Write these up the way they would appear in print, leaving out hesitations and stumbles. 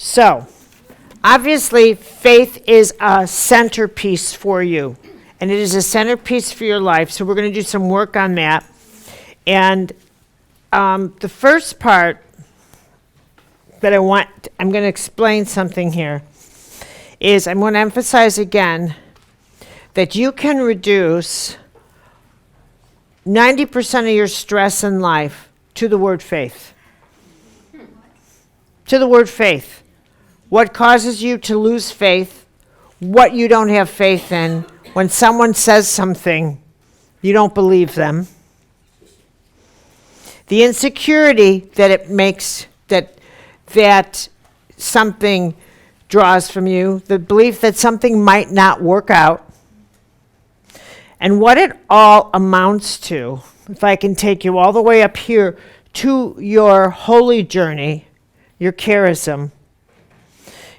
So, obviously, faith is a centerpiece for you, and it is a centerpiece for your life. So we're going to do some work on that. And the first part that I'm going to explain something here, is I'm going to emphasize again that you can reduce 90% of your stress in life to the word faith. To the word faith. What causes you to lose faith, what you don't have faith in, when someone says something, you don't believe them. The insecurity that it makes, that something draws from you, the belief that something might not work out, and what it all amounts to, if I can take you all the way up here to your holy journey, your charism,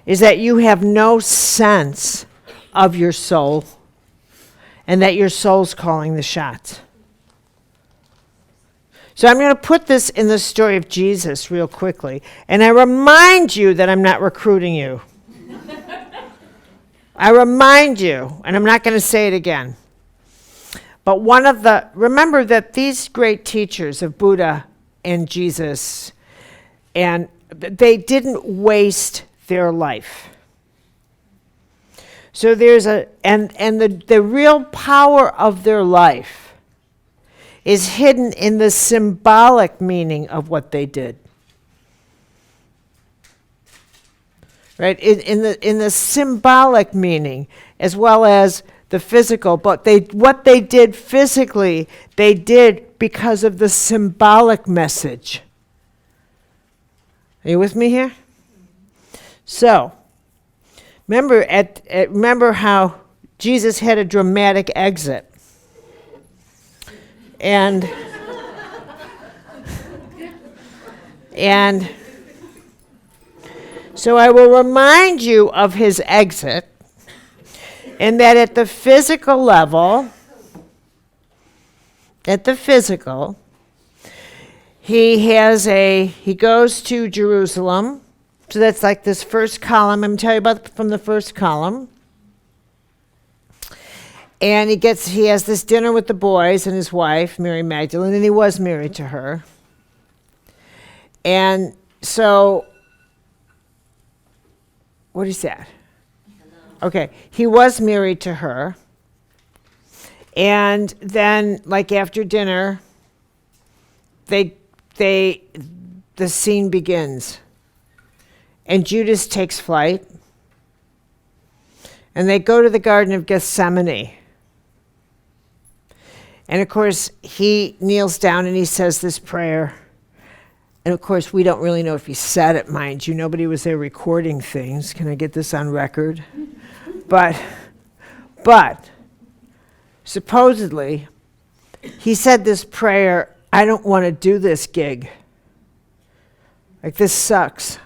is that you have no sense of your soul, and that your soul's calling the shots. So I'm going to put this in the story of Jesus real quickly, and I remind you that I'm not recruiting you. I remind you, and I'm not going to say it again. But remember that these great teachers of Buddha and Jesus, and they didn't waste their life. So there's the real power of their life is hidden in the symbolic meaning of what they did. Right? In the symbolic meaning, as well as the physical, but what they did physically, they did because of the symbolic message. Are you with me here? So, remember how Jesus had a dramatic exit, and so I will remind you of his exit, and that at the physical level, he goes to Jerusalem. So that's like this first column. I'm telling you about from the first column. And he has this dinner with the boys and his wife, Mary Magdalene, and he was married to her. And so, what is that? Okay, he was married to her. And then, like after dinner, the scene begins. And Judas takes flight. And they go to the Garden of Gethsemane. And of course, he kneels down and he says this prayer. And of course, we don't really know if he said it, mind you. Nobody was there recording things. Can I get this on record? But supposedly, he said this prayer, I don't want to do this gig. Like, this sucks.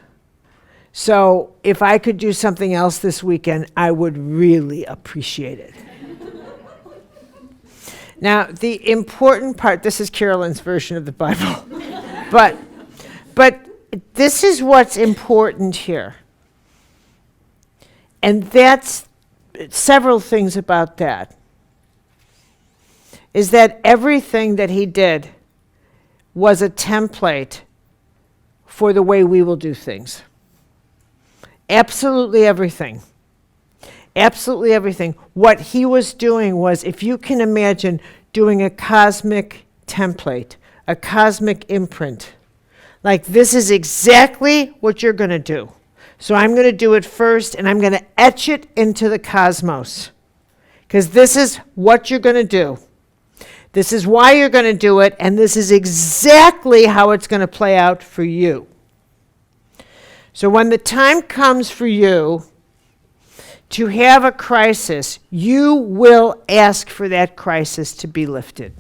So if I could do something else this weekend, I would really appreciate it. Now, the important part, this is Carolyn's version of the Bible, but this is what's important here. And that's several things about that. Is that everything that he did was a template for the way we will do things. Absolutely everything. Absolutely everything. What he was doing was, if you can imagine doing a cosmic template, a cosmic imprint, like this is exactly what you're going to do. So I'm going to do it first, and I'm going to etch it into the cosmos. Because this is what you're going to do. This is why you're going to do it, and this is exactly how it's going to play out for you. So when the time comes for you to have a crisis, you will ask for that crisis to be lifted.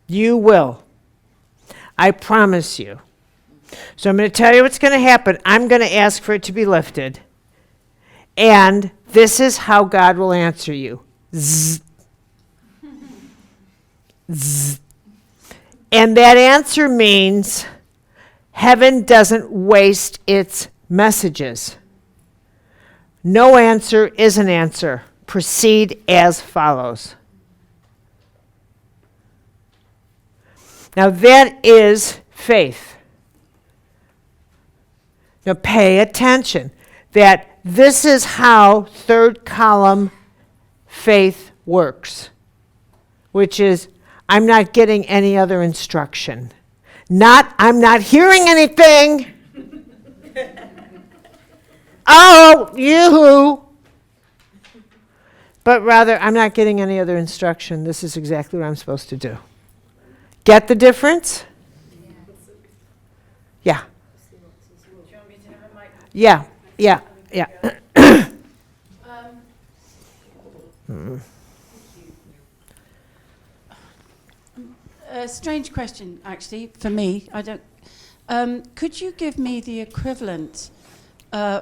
You will. I promise you. So I'm going to tell you what's going to happen. I'm going to ask for it to be lifted. And this is how God will answer you. Zzz. Zzz. And that answer means, Heaven doesn't waste its messages. No answer is an answer. Proceed as follows. Now that is faith. Now pay attention that this is how third column faith works, which is I'm not getting any other instruction. Not I'm not hearing anything. Oh, you. But rather, I'm not getting any other instruction. This is exactly what I'm supposed to do. Get the difference? Yeah. Yeah, yeah, yeah. A strange question, actually, for me. I don't. Could you give me the equivalent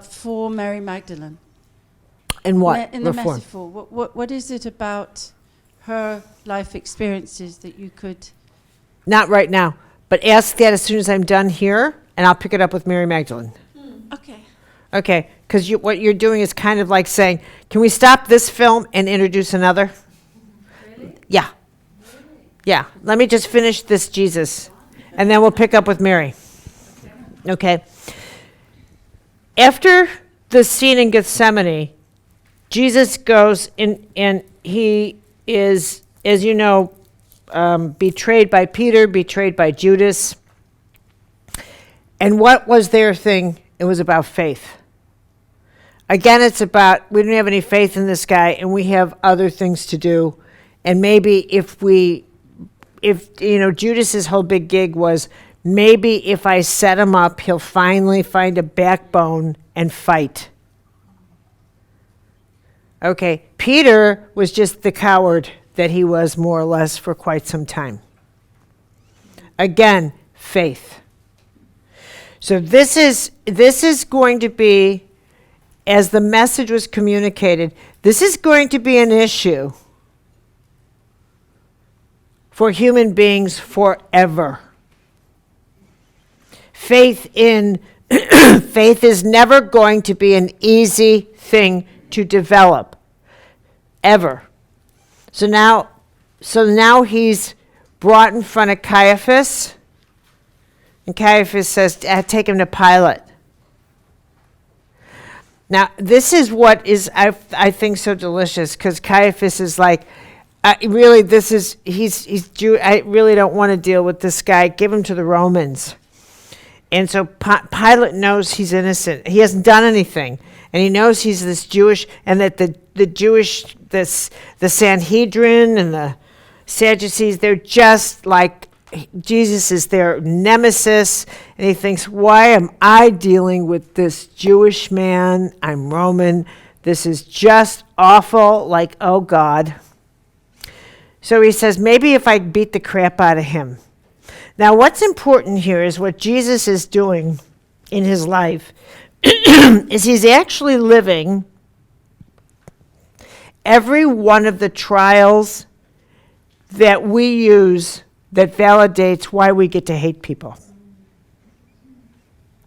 for Mary Magdalene? In what? In the metaphor. What is it about her life experiences that you could? Not right now, but ask that as soon as I'm done here, and I'll pick it up with Mary Magdalene. Okay. Okay, because what you're doing is kind of like saying, can we stop this film and introduce another? Really? Yeah. Yeah, let me just finish this Jesus, and then we'll pick up with Mary. Okay. After the scene in Gethsemane, Jesus goes in, and he is, as you know, betrayed by Peter, betrayed by Judas. And what was their thing? It was about faith. Again, it's about, we don't have any faith in this guy, and we have other things to do. And maybe if Judas's whole big gig was, maybe if I set him up, he'll finally find a backbone and fight. Okay, Peter was just the coward that he was more or less for quite some time. Again, faith. So this is going to be, as the message was communicated, this is going to be an issue for human beings forever. Faith is never going to be an easy thing to develop, ever. So now he's brought in front of Caiaphas, and Caiaphas says, take him to Pilate. Now, this is what is, I think, so delicious, because Caiaphas is like, he's Jew. I really don't want to deal with this guy. Give him to the Romans. And so Pilate knows he's innocent. He hasn't done anything. And he knows he's this Jewish, and that the Jewish, the Sanhedrin and the Sadducees, they're just like, Jesus is their nemesis. And he thinks, why am I dealing with this Jewish man? I'm Roman. This is just awful. Like, oh God. So he says, maybe if I beat the crap out of him. Now, what's important here is what Jesus is doing in his life is he's actually living every one of the trials that we use that validates why we get to hate people.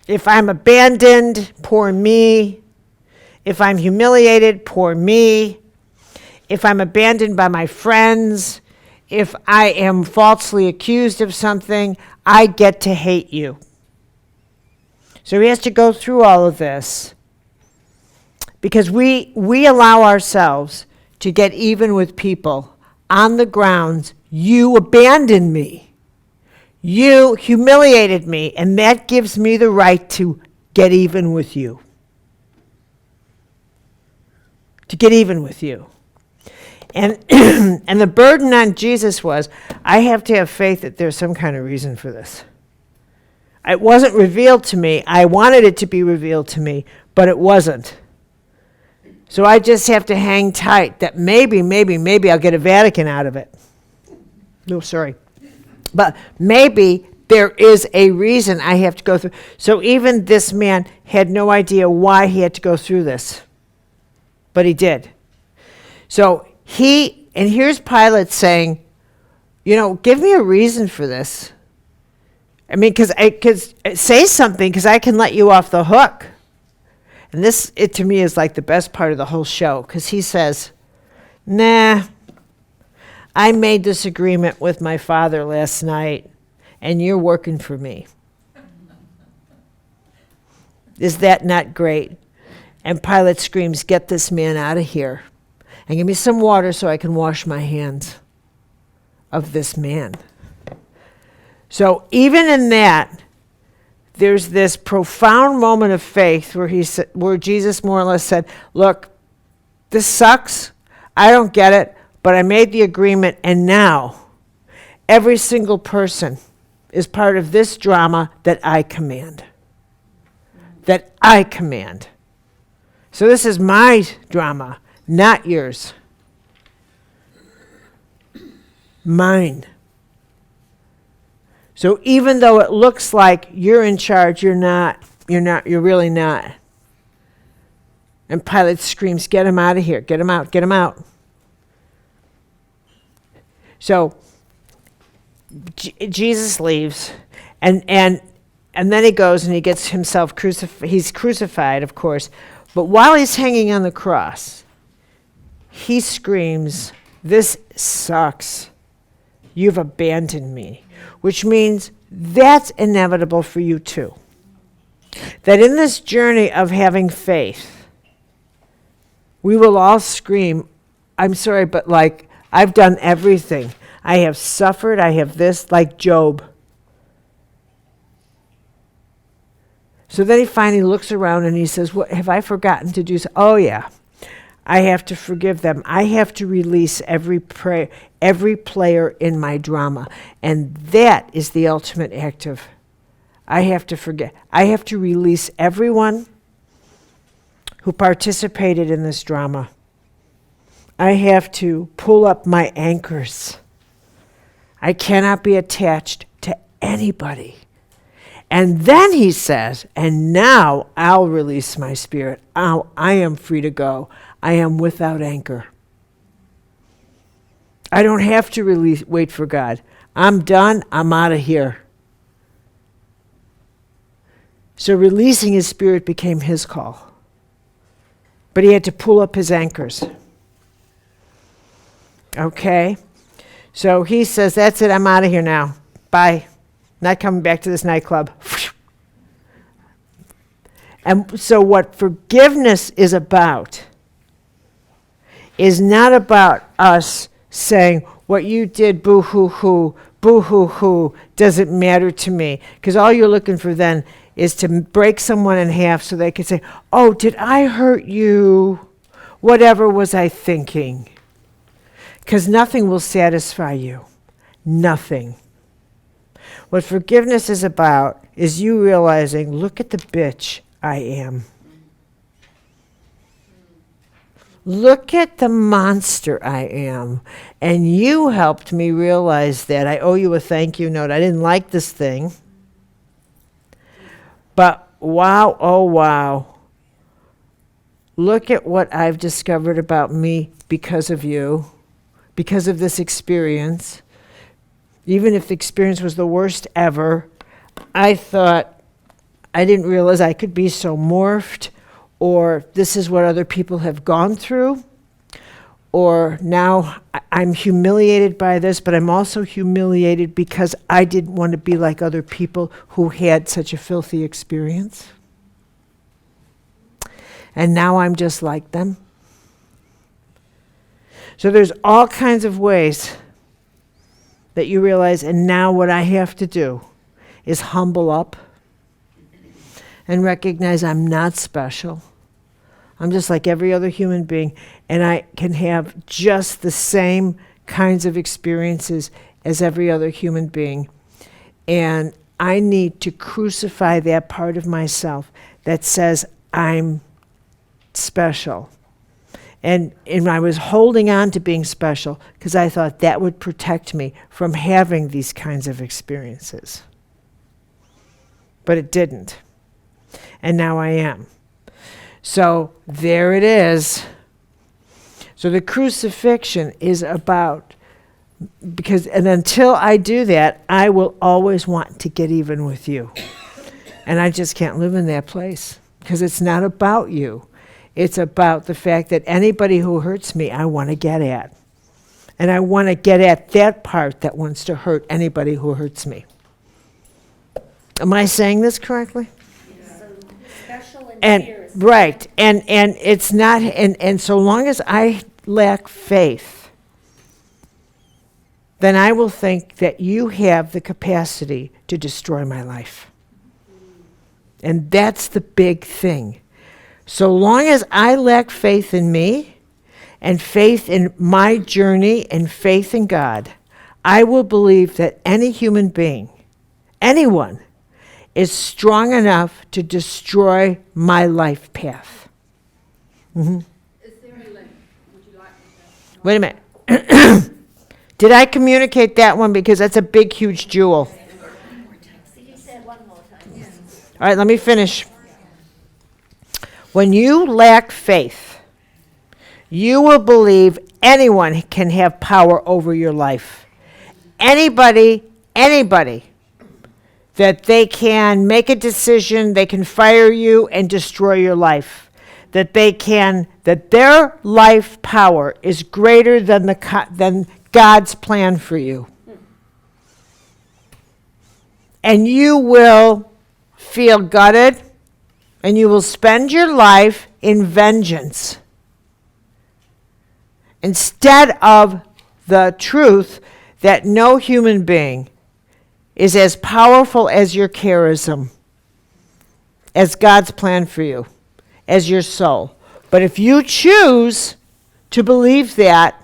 If I'm abandoned, poor me. If I'm humiliated, poor me. If I'm abandoned by my friends, if I am falsely accused of something, I get to hate you. So he has to go through all of this because we allow ourselves to get even with people on the grounds, you abandoned me, you humiliated me, and that gives me the right to get even with you. To get even with you. And and the burden on Jesus was, I have to have faith that there's some kind of reason for this. It wasn't revealed to me. I wanted it to be revealed to me, but it wasn't. So I just have to hang tight that maybe I'll get a Vatican out of it. No, sorry. But maybe there is a reason I have to go through. So even this man had no idea why he had to go through this. But he did. So and here's Pilate saying, give me a reason for this. I mean, because I could say something, because I can let you off the hook. And this, it to me, is like the best part of the whole show, because he says, nah, I made this agreement with my father last night, and you're working for me. Is that not great? And Pilate screams, get this man out of here, and give me some water so I can wash my hands of this man. So even in that, there's this profound moment of faith where Jesus more or less said, look, this sucks. I don't get it, but I made the agreement, and now every single person is part of this drama that I command. That I command. So this is my drama, not yours. Mine. So even though it looks like you're in charge, you're really not. And Pilate screams, get him out of here, get him out, get him out. So Jesus leaves, and then he goes and he gets himself crucified. He's crucified, of course, but while he's hanging on the cross, he screams, this sucks. You've abandoned me. Which means that's inevitable for you too. That in this journey of having faith, we will all scream, I'm sorry, but like, I've done everything. I have suffered, I have this, like Job. So then he finally looks around and he says, what have I forgotten to do? Oh yeah, I have to forgive them. I have to release every player in my drama. And that is the ultimate act of, I have to forget. I have to release everyone who participated in this drama. I have to pull up my anchors. I cannot be attached to anybody. And then he says, and now I'll release my spirit. I am free to go. I am without anchor. I don't have to wait for God. I'm done. I'm out of here. So releasing his spirit became his call. But he had to pull up his anchors. Okay? So he says, that's it. I'm out of here now. Bye. Not coming back to this nightclub. And so what forgiveness is about is not about us saying, what you did, boo-hoo-hoo, boo-hoo-hoo, doesn't matter to me. Because all you're looking for then is to break someone in half so they can say, oh, did I hurt you? Whatever was I thinking? Because nothing will satisfy you. Nothing. What forgiveness is about is you realizing, look at the bitch I am. Look at the monster I am. And you helped me realize that. I owe you a thank you note. I didn't like this thing. But wow, oh wow. Look at what I've discovered about me because of you, because of this experience. Even if the experience was the worst ever, I thought, I didn't realize I could be so morphed, or this is what other people have gone through, or now I'm humiliated by this, but I'm also humiliated because I didn't want to be like other people who had such a filthy experience. And now I'm just like them. So there's all kinds of ways that you realize, and now what I have to do is humble up and recognize I'm not special. I'm just like every other human being, and I can have just the same kinds of experiences as every other human being. And I need to crucify that part of myself that says I'm special. And I was holding on to being special because I thought that would protect me from having these kinds of experiences. But it didn't. And now I am. So there it is. So the crucifixion is about Because, and until I do that, I will always want to get even with you. And I just can't live in that place, because it's not about you. It's about the fact that anybody who hurts me, I want to get at. And I want to get at that part that wants to hurt anybody who hurts me. Am I saying this correctly? So special and And fierce. right, and it's not, and so long as I lack faith, then I will think that you have the capacity to destroy my life. And that's the big thing. So long as I lack faith in me, and faith in my journey, and faith in God, I will believe that any human being, anyone, is strong enough to destroy my life path. Mhm. Is there a link? Would you like me to? Wait a minute. Did I communicate that one? Because that's a big, huge jewel. So you said one more time. All right, let me finish. When you lack faith, you will believe anyone can have power over your life. Anybody, that they can make a decision, they can fire you and destroy your life. That their life power is greater than than God's plan for you. And you will feel gutted, and you will spend your life in vengeance instead of the truth that no human being is as powerful as your charism, as God's plan for you, as your soul. But if you choose to believe that,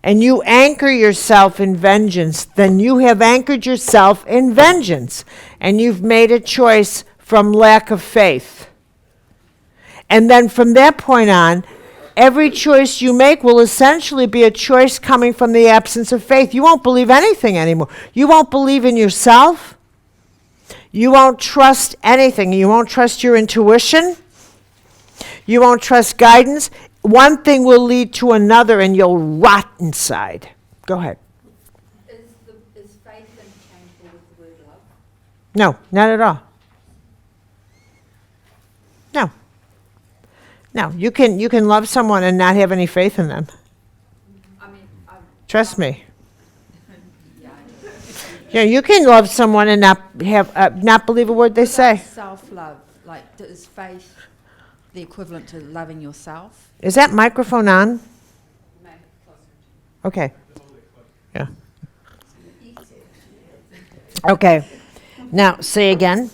and you anchor yourself in vengeance, then you have anchored yourself in vengeance, and you've made a choice from lack of faith. And then from that point on, every choice you make will essentially be a choice coming from the absence of faith. You won't believe anything anymore. You won't believe in yourself. You won't trust anything. You won't trust your intuition. You won't trust guidance. One thing will lead to another, and you'll rot inside. Go ahead. Is faith interchangeable with the word love? No, not at all. No. No, you can love someone and not have any faith in them. I mean, Trust me. Yeah, you can love someone and not believe a word they say. Self-love, like is faith the equivalent to loving yourself? Is that microphone on? Okay. Yeah. Okay. Now, say again.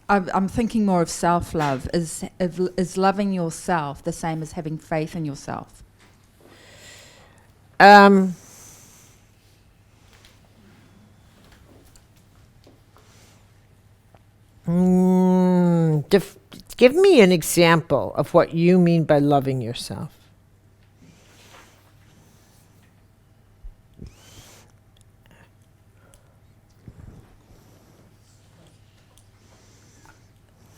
I'm thinking more of self-love. Is loving yourself the same as having faith in yourself? Give me an example of what you mean by loving yourself.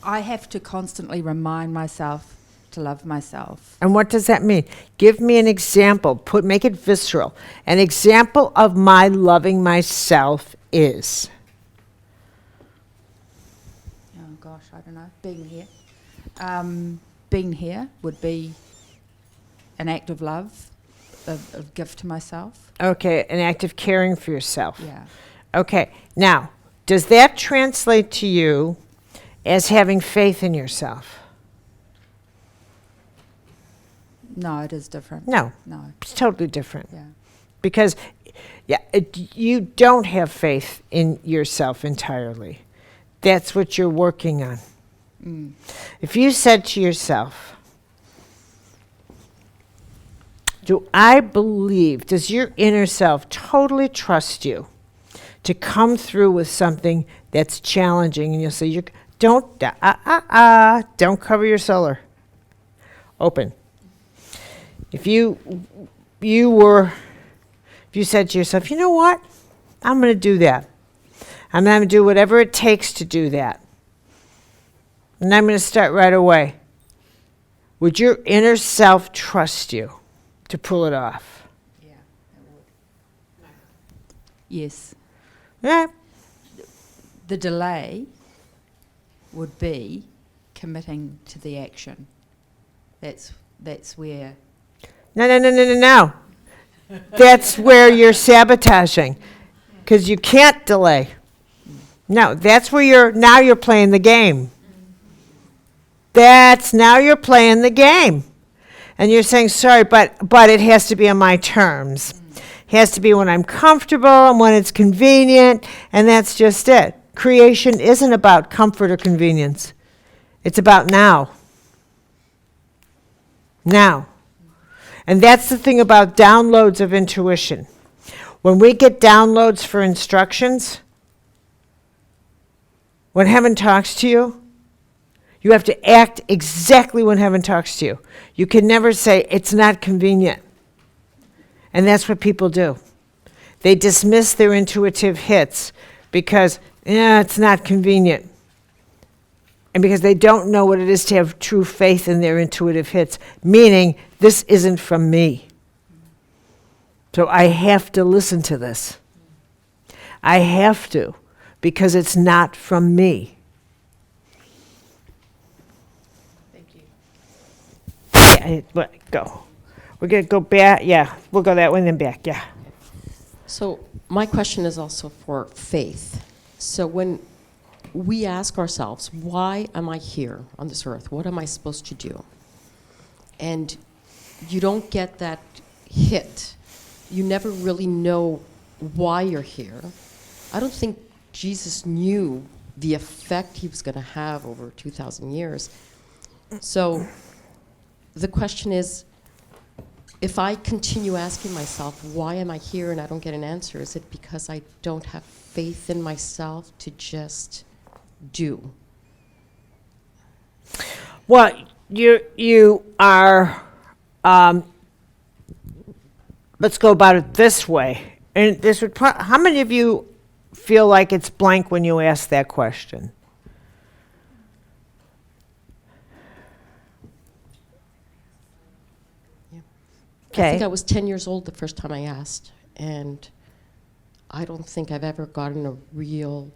I have to constantly remind myself to love myself. And what does that mean? Give me an example. Make it visceral. An example of my loving myself is. Oh gosh, I don't know. Being here. Being here would be an act of love, a gift to myself. Okay, an act of caring for yourself. Yeah. Okay, now, does that translate to you as having faith in yourself? No, it is different. No, No. it's totally different. Yeah. Because you don't have faith in yourself entirely. That's what you're working on. Mm. If you said to yourself, does your inner self totally trust you to come through with something that's challenging? And you'll say, don't cover your solar. Open. If you said to yourself, you know what? I'm going to do that. I'm going to do whatever it takes to do that. And I'm going to start right away. Would your inner self trust you to pull it off? Yeah. Yes. Yeah. The delay would be committing to the action. That's where. No. That's where you're sabotaging, because you can't delay. No, that's where you're playing the game. Now you're playing the game. And you're saying, sorry, but it has to be on my terms. It has to be when I'm comfortable and when it's convenient, and that's just it. Creation isn't about comfort or convenience. It's about now. Now. And that's the thing about downloads of intuition. When we get downloads for instructions, when heaven talks to you, you have to act exactly when heaven talks to you. You can never say, it's not convenient. And that's what people do. They dismiss their intuitive hits because, it's not convenient. And because they don't know what it is to have true faith in their intuitive hits, meaning this isn't from me. So I have to listen to this. I have to, because it's not from me. Go. We're going to go back. Yeah, we'll go that way and then back. Yeah. So my question is also for faith. So when we ask ourselves, why am I here on this earth? What am I supposed to do? And you don't get that hit. You never really know why you're here. I don't think Jesus knew the effect he was going to have over 2,000 years. So the question is, if I continue asking myself, why am I here, and I don't get an answer, is it because I don't have faith in myself to just do? Well, you are, let's go about it this way. And this would how many of you feel like it's blank when you ask that question? I think I was 10 years old the first time I asked, and I don't think I've ever gotten a real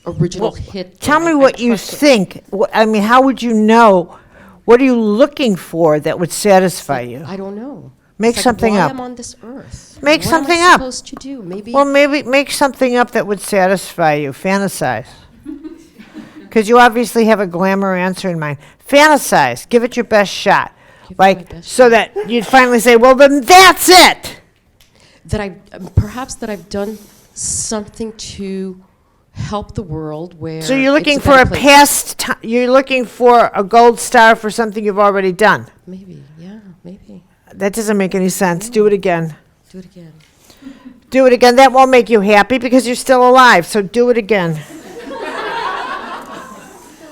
original hit. Tell me I what you trusted. think. I mean, how would you know? What are you looking for that would satisfy you? I don't know. Make It's something why up. I'm on this earth. Make what something am I up. supposed to do? Maybe. Well, maybe make something up that would satisfy you. Fantasize. Because you obviously have a glamour answer in mind. Fantasize. Give it your best shot. Give it my Like, best so that you'd finally say, well, then that's it. that I've done something to help the world where. So you're looking it's for a better place. past, you're looking for a gold star for something you've already done. Maybe, yeah, maybe. That doesn't make any sense. Do it again. Do it again. Do it again. That won't make you happy because you're still alive. So do it again.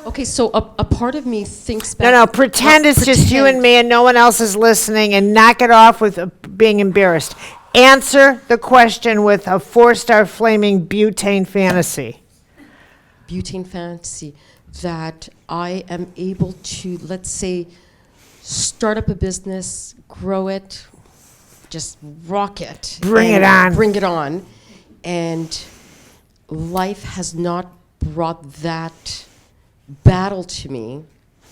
Okay, so a part of me thinks back. No, pretend it's just you and me and no one else is listening, and knock it off with being embarrassed. Answer the question with a 4-star flaming butane fantasy. Butane fantasy that I am able to, let's say, start up a business, grow it, just rock it. Bring and it on. Bring it on. And life has not brought that battle to me,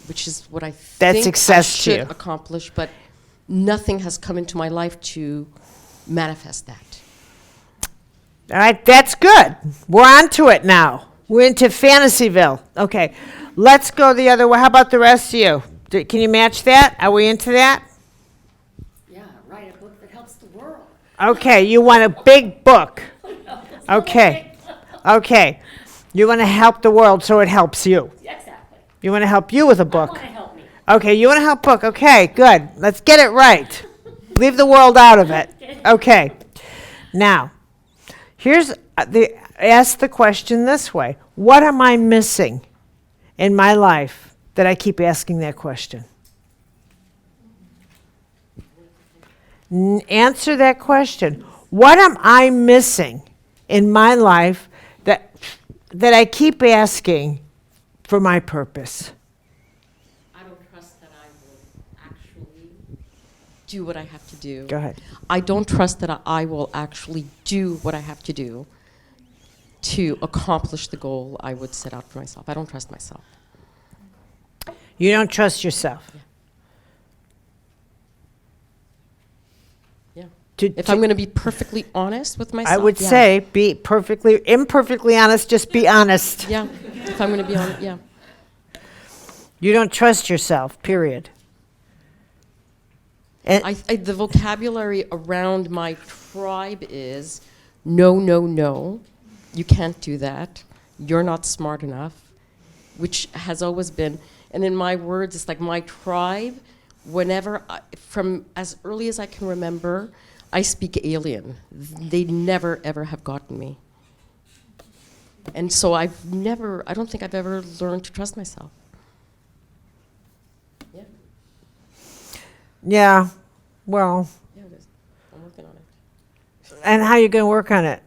which is what I That's think success I to should you. accomplish, but nothing has come into my life to manifest that. All right, that's good. We're on to it now. We're into Fantasyville. Okay, let's go the other way. How about the rest of you? Can you match that? Are we into that? Yeah, write a book that helps the world. Okay, you want a big book. Okay, okay. You want to help the world so it helps you. Exactly. You want to help you with a I book. want to help me. Okay, you want to help book. Okay, good. Let's get it right. Leave the world out of it. Okay. Now, here's ask the question this way. What am I missing in my life that I keep asking that question? Answer that question. What am I missing in my life that I keep asking for my purpose? I don't trust that I will actually do what I have to do. Go ahead. I don't trust that I will actually do what I have to do to accomplish the goal I would set out for myself. I don't trust myself. You don't trust yourself. Yeah. To- If to- I'm going to be perfectly honest with myself, I would yeah. say be imperfectly honest, just be honest. Yeah. If I'm going to be honest, yeah. You don't trust yourself, period. And The vocabulary around my tribe is no, no, no. You can't do that. You're not smart enough, which has always been. And in my words, it's like my tribe, from as early as I can remember, I speak alien. They never, ever have gotten me. And so I don't think I've ever learned to trust myself. Yeah. yeah, well, Yeah, it is. I'm working on it. and how you going to work on it?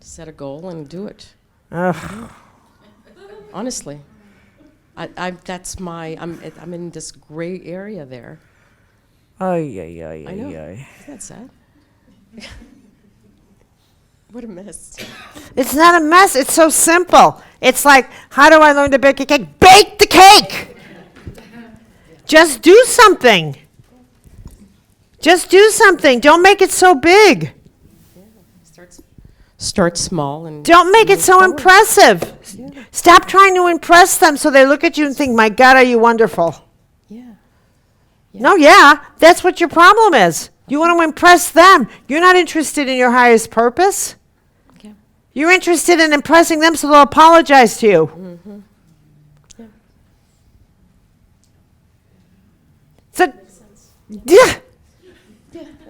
Set a goal and do it. Ugh. Honestly, I'm in this gray area there. Ay, ay, ay, I know. ay, ay. Isn't that sad? What a mess. It's not a mess. It's so simple. It's like, how do I learn to bake a cake? Bake the cake! Just do something. Just do something. Don't make it so big. Start small and Don't make it move so forward. impressive. Yeah. Stop trying to impress them so they look at you and think, my God, are you wonderful? Yeah. No, yeah, that's what your problem is. You want to impress them. You're not interested in your highest purpose. Okay. You're interested in impressing them so they'll apologize to you. Mm-hmm. Yeah. So, yeah.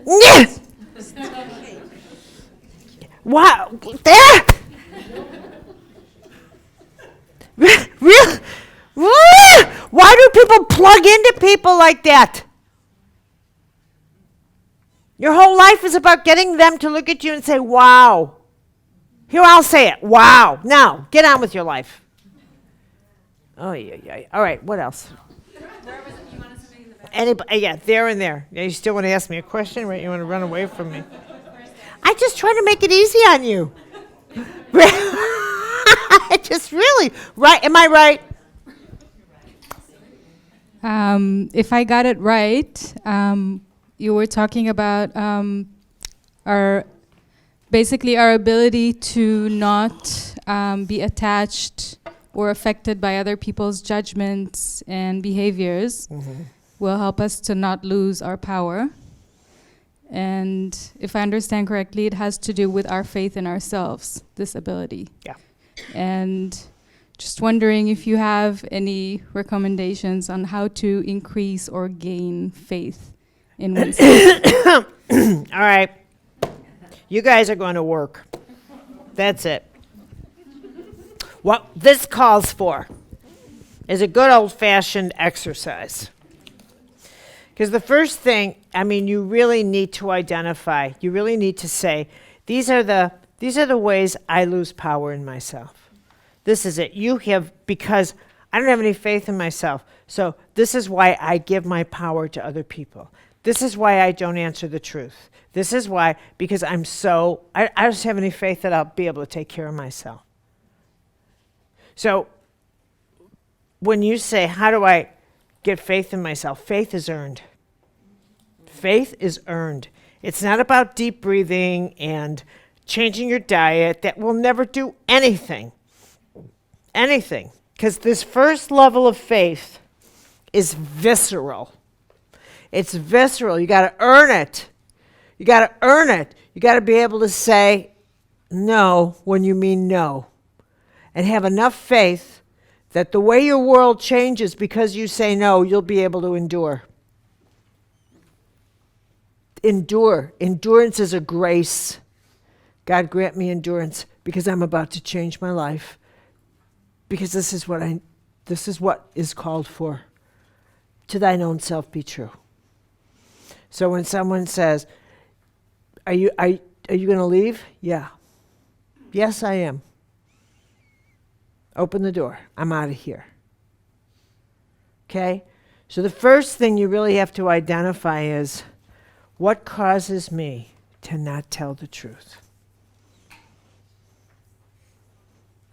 Yeah. Wow. There. Really? Why do people plug into people like that? Your whole life is about getting them to look at you and say, wow. Here, I'll say it. Wow. Now, get on with your life. Oh, yeah. All right, what else? Anybody? Yeah, there and there. Yeah, you still want to ask me a question, right? You want to run away from me? I just try to make it easy on you. I just really, right? Am I right? If I got it right, you were talking about our ability to not be attached or affected by other people's judgments and behaviors will help us to not lose our power. And if I understand correctly, it has to do with our faith in ourselves, this ability. Yeah. And just wondering if you have any recommendations on how to increase or gain faith in oneself. All right. You guys are going to work. That's it. What this calls for is a good old-fashioned exercise. Because the first thing, you really need to identify, you really need to say, these are the ways I lose power in myself. This is it. Because I don't have any faith in myself. So this is why I give my power to other people. This is why I don't answer the truth. This is why, because I just have any faith that I'll be able to take care of myself. So when you say, how do I get faith in myself? Faith is earned. Faith is earned. It's not about deep breathing and changing your diet. That will never do anything. Anything. Because this first level of faith is visceral. It's visceral. You got to earn it. You got to earn it. You got to be able to say no when you mean no. And have enough faith that the way your world changes because you say no, you'll be able to endure. Endure. Endurance is a grace. God grant me endurance because I'm about to change my life. Because this is what is called for. To thine own self be true. So when someone says, are you going to leave? Yeah. Yes, I am. Open the door. I'm out of here. Okay? So the first thing you really have to identify is, what causes me to not tell the truth?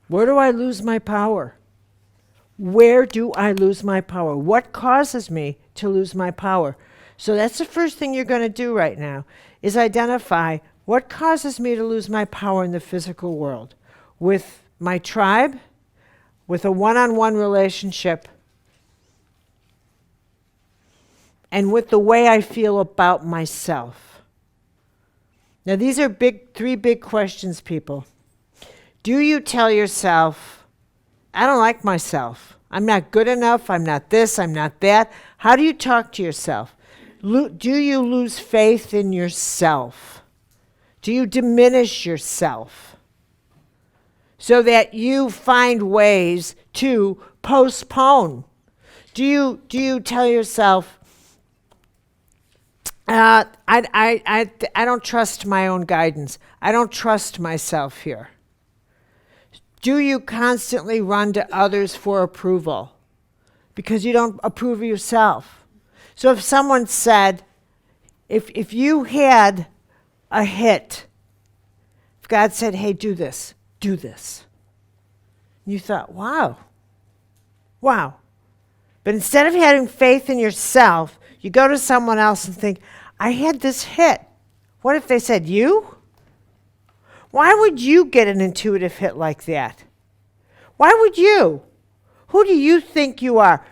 Where do I lose my power? Where do I lose my power? What causes me to lose my power? So that's the first thing you're going to do right now, is identify what causes me to lose my power in the physical world. With my tribe, with a one-on-one relationship, and with the way I feel about myself. Now these are three big questions, people. Do you tell yourself, I don't like myself. I'm not good enough. I'm not this. I'm not that. How do you talk to yourself? Do you lose faith in yourself? Do you diminish yourself so that you find ways to postpone? Do you tell yourself, I don't trust my own guidance. I don't trust myself here. Do you constantly run to others for approval because you don't approve of yourself? So if someone said, if you had a hit, if God said, hey, do this, you thought, wow. But instead of having faith in yourself, you go to someone else and think, I had this hit. What if they said, you? Why would you get an intuitive hit like that? Why would you? Who do you think you are?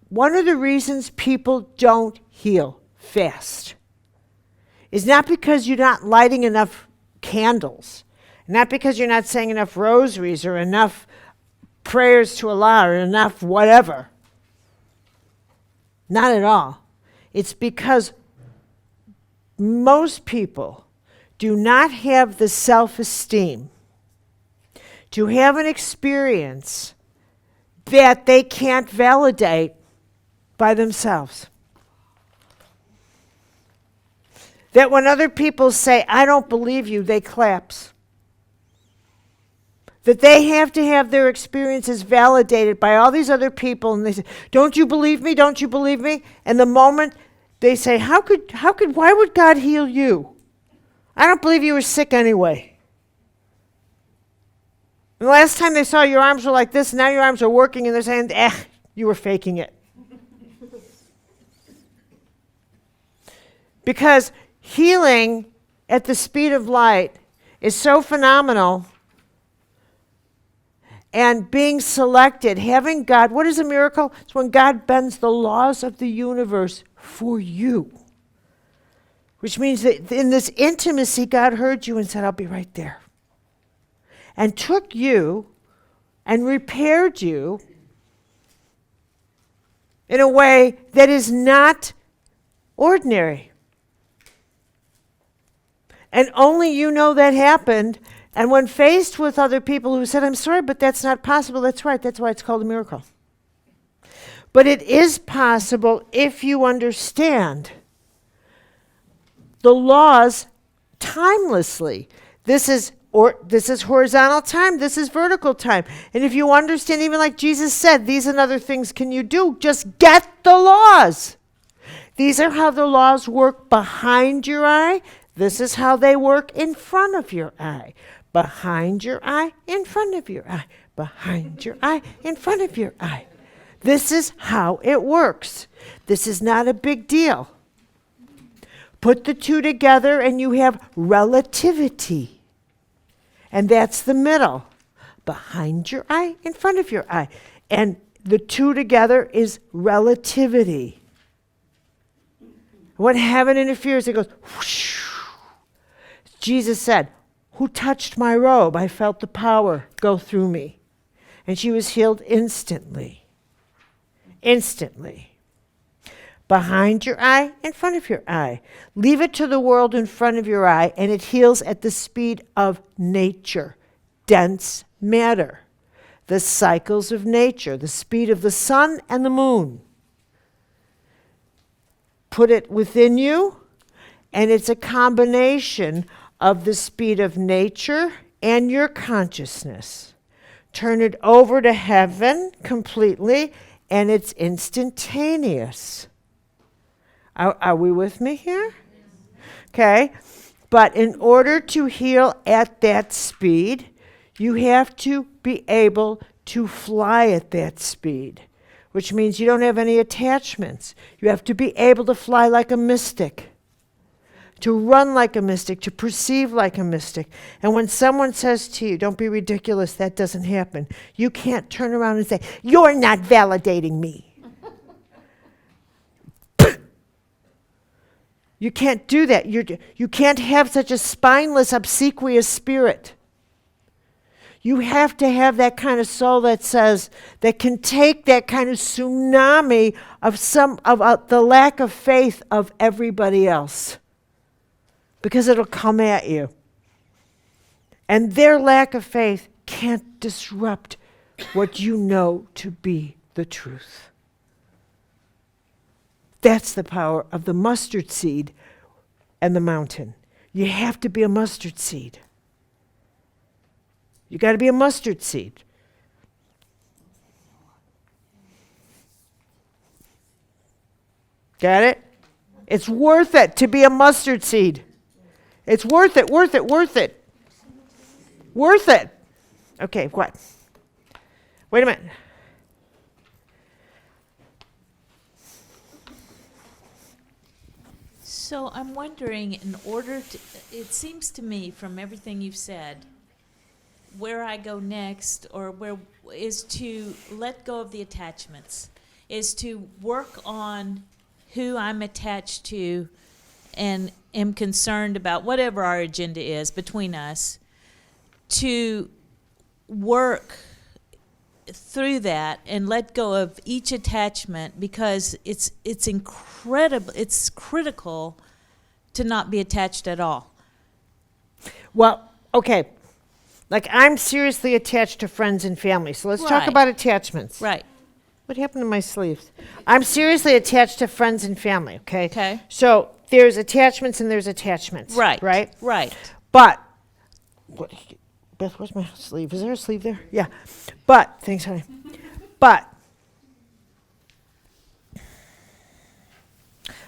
One of the reasons people don't heal fast is not because you're not lighting enough candles, not because you're not saying enough rosaries or enough prayers to Allah or enough whatever. Not at all. It's because most people do not have the self-esteem to have an experience that they can't validate by themselves. That when other people say, I don't believe you, they collapse. That they have to have their experiences validated by all these other people, and they say, don't you believe me? Don't you believe me? And the moment they say, why would God heal you? I don't believe you were sick anyway. And the last time they saw your arms were like this, and now your arms are working, and they're saying, you were faking it. Because healing at the speed of light is so phenomenal. And being selected, having God, what is a miracle? It's when God bends the laws of the universe for you. Which means that in this intimacy, God heard you and said, I'll be right there. And took you and repaired you in a way that is not ordinary. And only you know that happened. And when faced with other people who said, I'm sorry, but that's not possible, that's right, that's why it's called a miracle. But it is possible if you understand the laws timelessly. This is horizontal time, this is vertical time. And if you understand, even like Jesus said, these and other things can you do, just get the laws. These are how the laws work behind your eye. This is how they work in front of your eye. Behind your eye, in front of your eye. Behind your eye, in front of your eye. This is how it works. This is not a big deal. Put the two together and you have relativity. And that's the middle. Behind your eye, in front of your eye. And the two together is relativity. When heaven interferes, it goes whoosh. Jesus said, who touched my robe? I felt the power go through me. And she was healed instantly. Instantly. Behind your eye, in front of your eye. Leave it to the world in front of your eye, and it heals at the speed of nature. Dense matter. The cycles of nature. The speed of the sun and the moon. Put it within you, and it's a combination of the speed of nature and your consciousness. Turn it over to heaven completely, and it's instantaneous. Are we with me here? Okay. But in order to heal at that speed, you have to be able to fly at that speed, which means you don't have any attachments. You have to be able to fly like a mystic, to run like a mystic, to perceive like a mystic. And when someone says to you, don't be ridiculous, that doesn't happen, you can't turn around and say, you're not validating me. You can't do that. You can't have such a spineless, obsequious spirit. You have to have that kind of soul that says, that can take that kind of tsunami of the lack of faith of everybody else. Because it'll come at you. And their lack of faith can't disrupt what you know to be the truth. That's the power of the mustard seed and the mountain. You have to be a mustard seed. You got to be a mustard seed. Got it? It's worth it to be a mustard seed. It's worth it, worth it, worth it. Worth it. Okay, what? Wait a minute. So I'm wondering, in order to, it seems to me from everything you've said, where I go next, or where is to let go of the attachments, is to work on who I'm attached to and am concerned about, whatever our agenda is between us, to work through that and let go of each attachment, because it's incredible, it's critical to not be attached at all. Well, okay. Like, I'm seriously attached to friends and family. So let's talk Right. about attachments. Right. What happened to my sleeves? I'm seriously attached to friends and family, okay? Okay. So there's attachments and there's attachments. Right. Right? Right. But, Beth, where's my sleeve? Is there a sleeve there? Yeah. But, thanks, honey. But,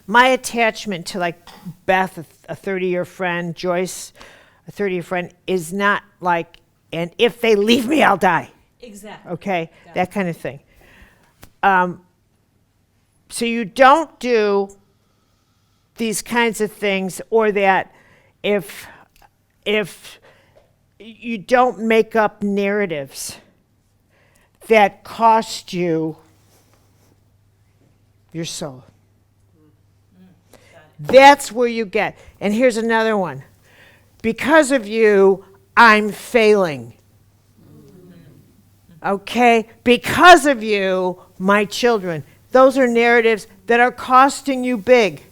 my attachment to, like, Beth, a 30-year friend, Joyce, a 30-year friend, is not like, and if they leave me, I'll die. Exactly. Okay? That kind of thing. So you don't do these kinds of things, or that if you don't make up narratives that cost you your soul. That's where you get. And here's another one. Because of you, I'm failing. Okay? Because of you, my children. Those are narratives that are costing you big.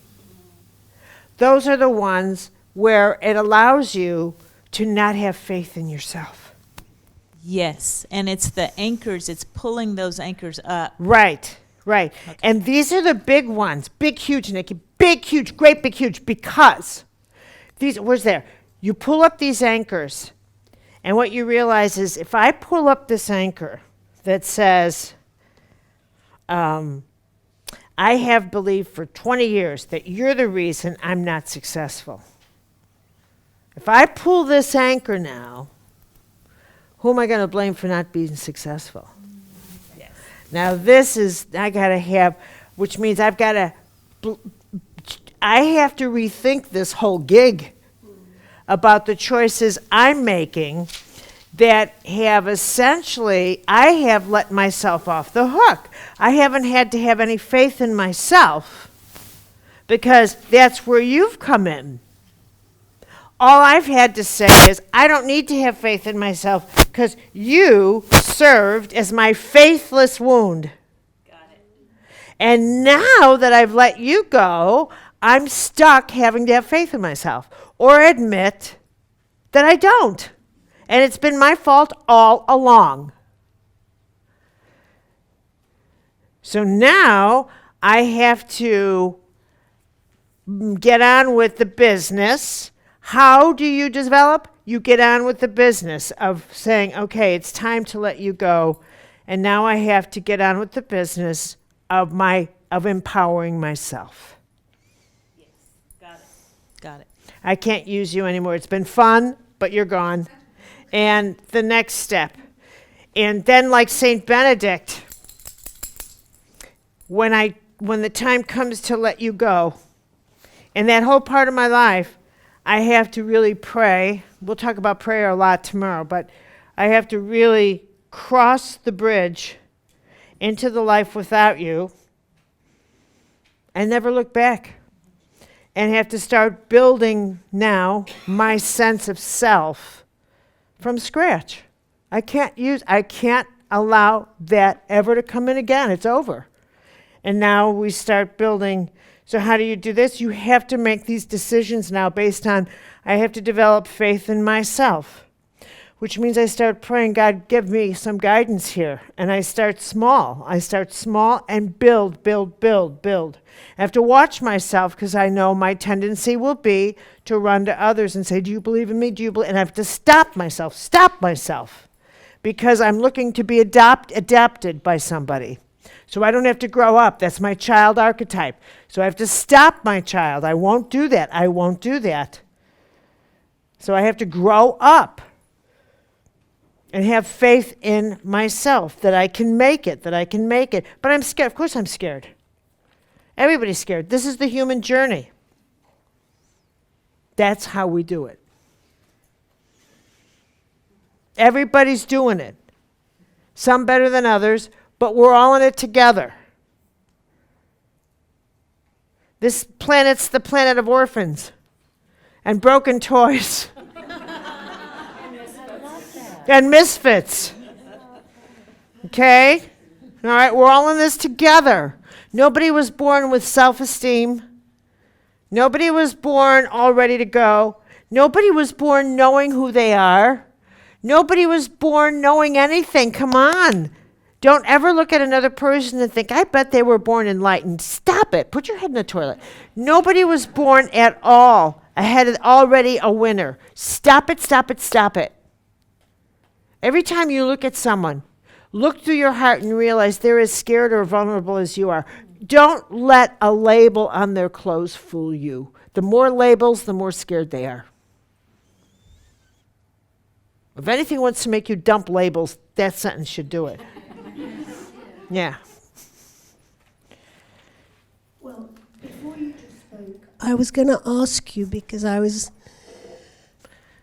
Those are the ones where it allows you to not have faith in yourself. Yes, and it's the anchors, it's pulling those anchors up. Right, right. Okay. And these are the big ones. Big, huge, Nikki. Big, huge, great, big, huge. Because these, where's there? You pull up these anchors, and what you realize is, if I pull up this anchor that says, I have believed for 20 years that you're the reason I'm not successful. If I pull this anchor now, who am I going to blame for not being successful? Yes. Now this is, I got to have, which means I've got to, I have to rethink this whole gig about the choices I'm making that have essentially, I have let myself off the hook. I haven't had to have any faith in myself, because that's where you've come in. All I've had to say is, I don't need to have faith in myself, because you served as my faithless wound. Got it. And now that I've let you go, I'm stuck having to have faith in myself, or admit that I don't. And it's been my fault all along. So now I have to get on with the business. How do you develop? You get on with the business of saying, okay, it's time to let you go And now I have to get on with the business of empowering myself. Yes, got it. Got it. I can't use you anymore. It's been fun, but you're gone. And the next step. And then, like Saint Benedict, when the time comes to let you go, and that whole part of my life, I have to really pray. We'll talk about prayer a lot tomorrow, but I have to really cross the bridge into the life without you and never look back. And have to start building now my sense of self from scratch. I can't allow that ever to come in again. It's over. And now we start building. So how do you do this? You have to make these decisions now based on, I have to develop faith in myself, which means I start praying, God, give me some guidance here. And I start small. And build. I have to watch myself because I know my tendency will be to run to others and say, do you believe in me? Do you believe? And I have to stop myself because I'm looking to be adapted by somebody. So I don't have to grow up. That's my child archetype. So I have to stop my child. I won't do that. So I have to grow up and have faith in myself that I can make it. But I'm scared. Of course I'm scared. Everybody's scared. This is the human journey. That's how we do it. Everybody's doing it. Some better than others, but we're all in it together. This planet's the planet of orphans and broken toys and misfits. Okay? All right, we're all in this together. Nobody was born with self-esteem. Nobody was born all ready to go. Nobody was born knowing who they are. Nobody was born knowing anything. Come on. Don't ever look at another person and think, I bet they were born enlightened. Stop it. Put your head in the toilet. Nobody was born at all already a winner. Stop it. Every time you look at someone, look through your heart and realize they're as scared or vulnerable as you are. Don't let a label on their clothes fool you. The more labels, the more scared they are. If anything wants to make you dump labels, that sentence should do it. Yeah. Well, before you just spoke, I was going to ask you because I was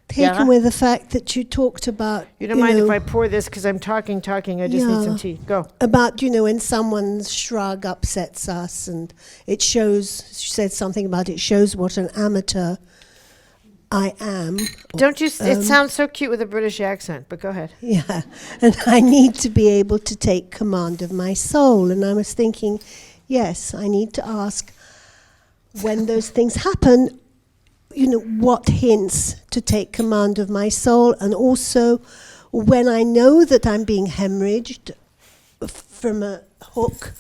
taken with the fact that you talked about. You don't mind if I pour this because I'm talking. I just need some tea. Go. About, when someone's shrug upsets us and it shows, she said something about it shows what an amateur I am. Don't you? It sounds so cute with a British accent, but go ahead. Yeah, and I need to be able to take command of my soul. And I was thinking, yes, I need to ask when those things happen, what hints to take command of my soul, and also when I know that I'm being hemorrhaged from a hook,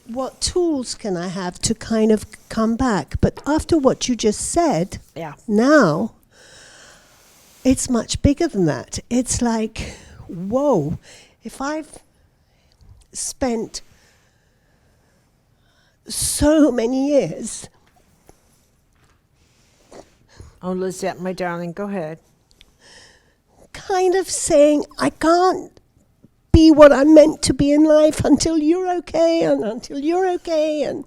what tools can I have to kind of come back? But after what you just said, now, it's much bigger than that. It's like, whoa, if I've spent so many years... Oh, Lizette, my darling, go ahead. Kind of saying, I can't be what I'm meant to be in life until you're okay, and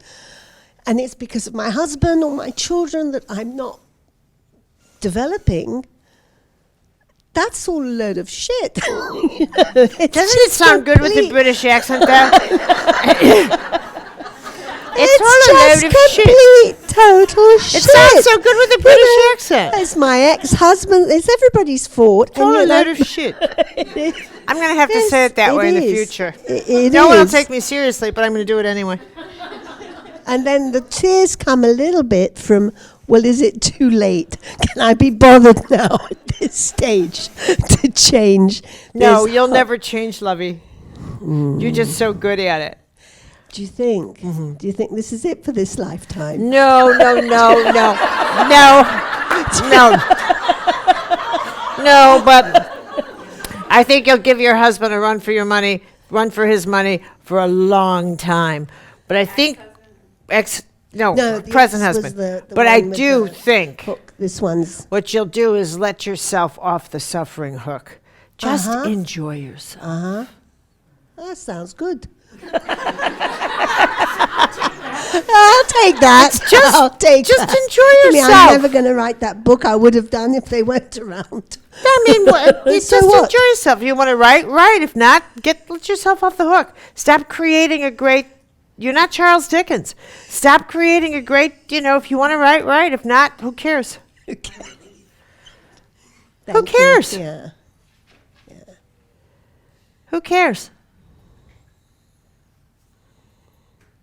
it's because of my husband or my children that I'm not developing. That's all a load of shit. Doesn't it sound good with the British accent there? It's all a load of shit. Complete, total shit. It sounds so good with a British accent. It's my ex-husband. It's everybody's fault. It's all a load of shit. I'm going to have to say it that way in the future. No one will take me seriously, but I'm going to do it anyway. And then the tears come a little bit from, well, is it too late? Can I be bothered now at this stage to change? No, you'll never change, Lovey. You're just so good at it. Do you think? Mm-hmm. Do you think this is it for this lifetime? No. No, but I think you'll give your husband a run for your money, run for his money for a long time. But I think No, present this was husband. the But I one with do the think hook. This one's what you'll do is let yourself off the suffering hook. Just Uh-huh. enjoy yourself. that sounds good. I'll take that. I'll take Just that. enjoy I mean, yourself. I'm never going to write that book. I would have done if they weren't around. I mean, you So just what? enjoy yourself. You want to write? If not, let yourself off the hook. Stop creating a great. You're not Charles Dickens. Stop creating a great. If you want to write. If not, who cares? Who Thank you. cares? Yeah. Who cares?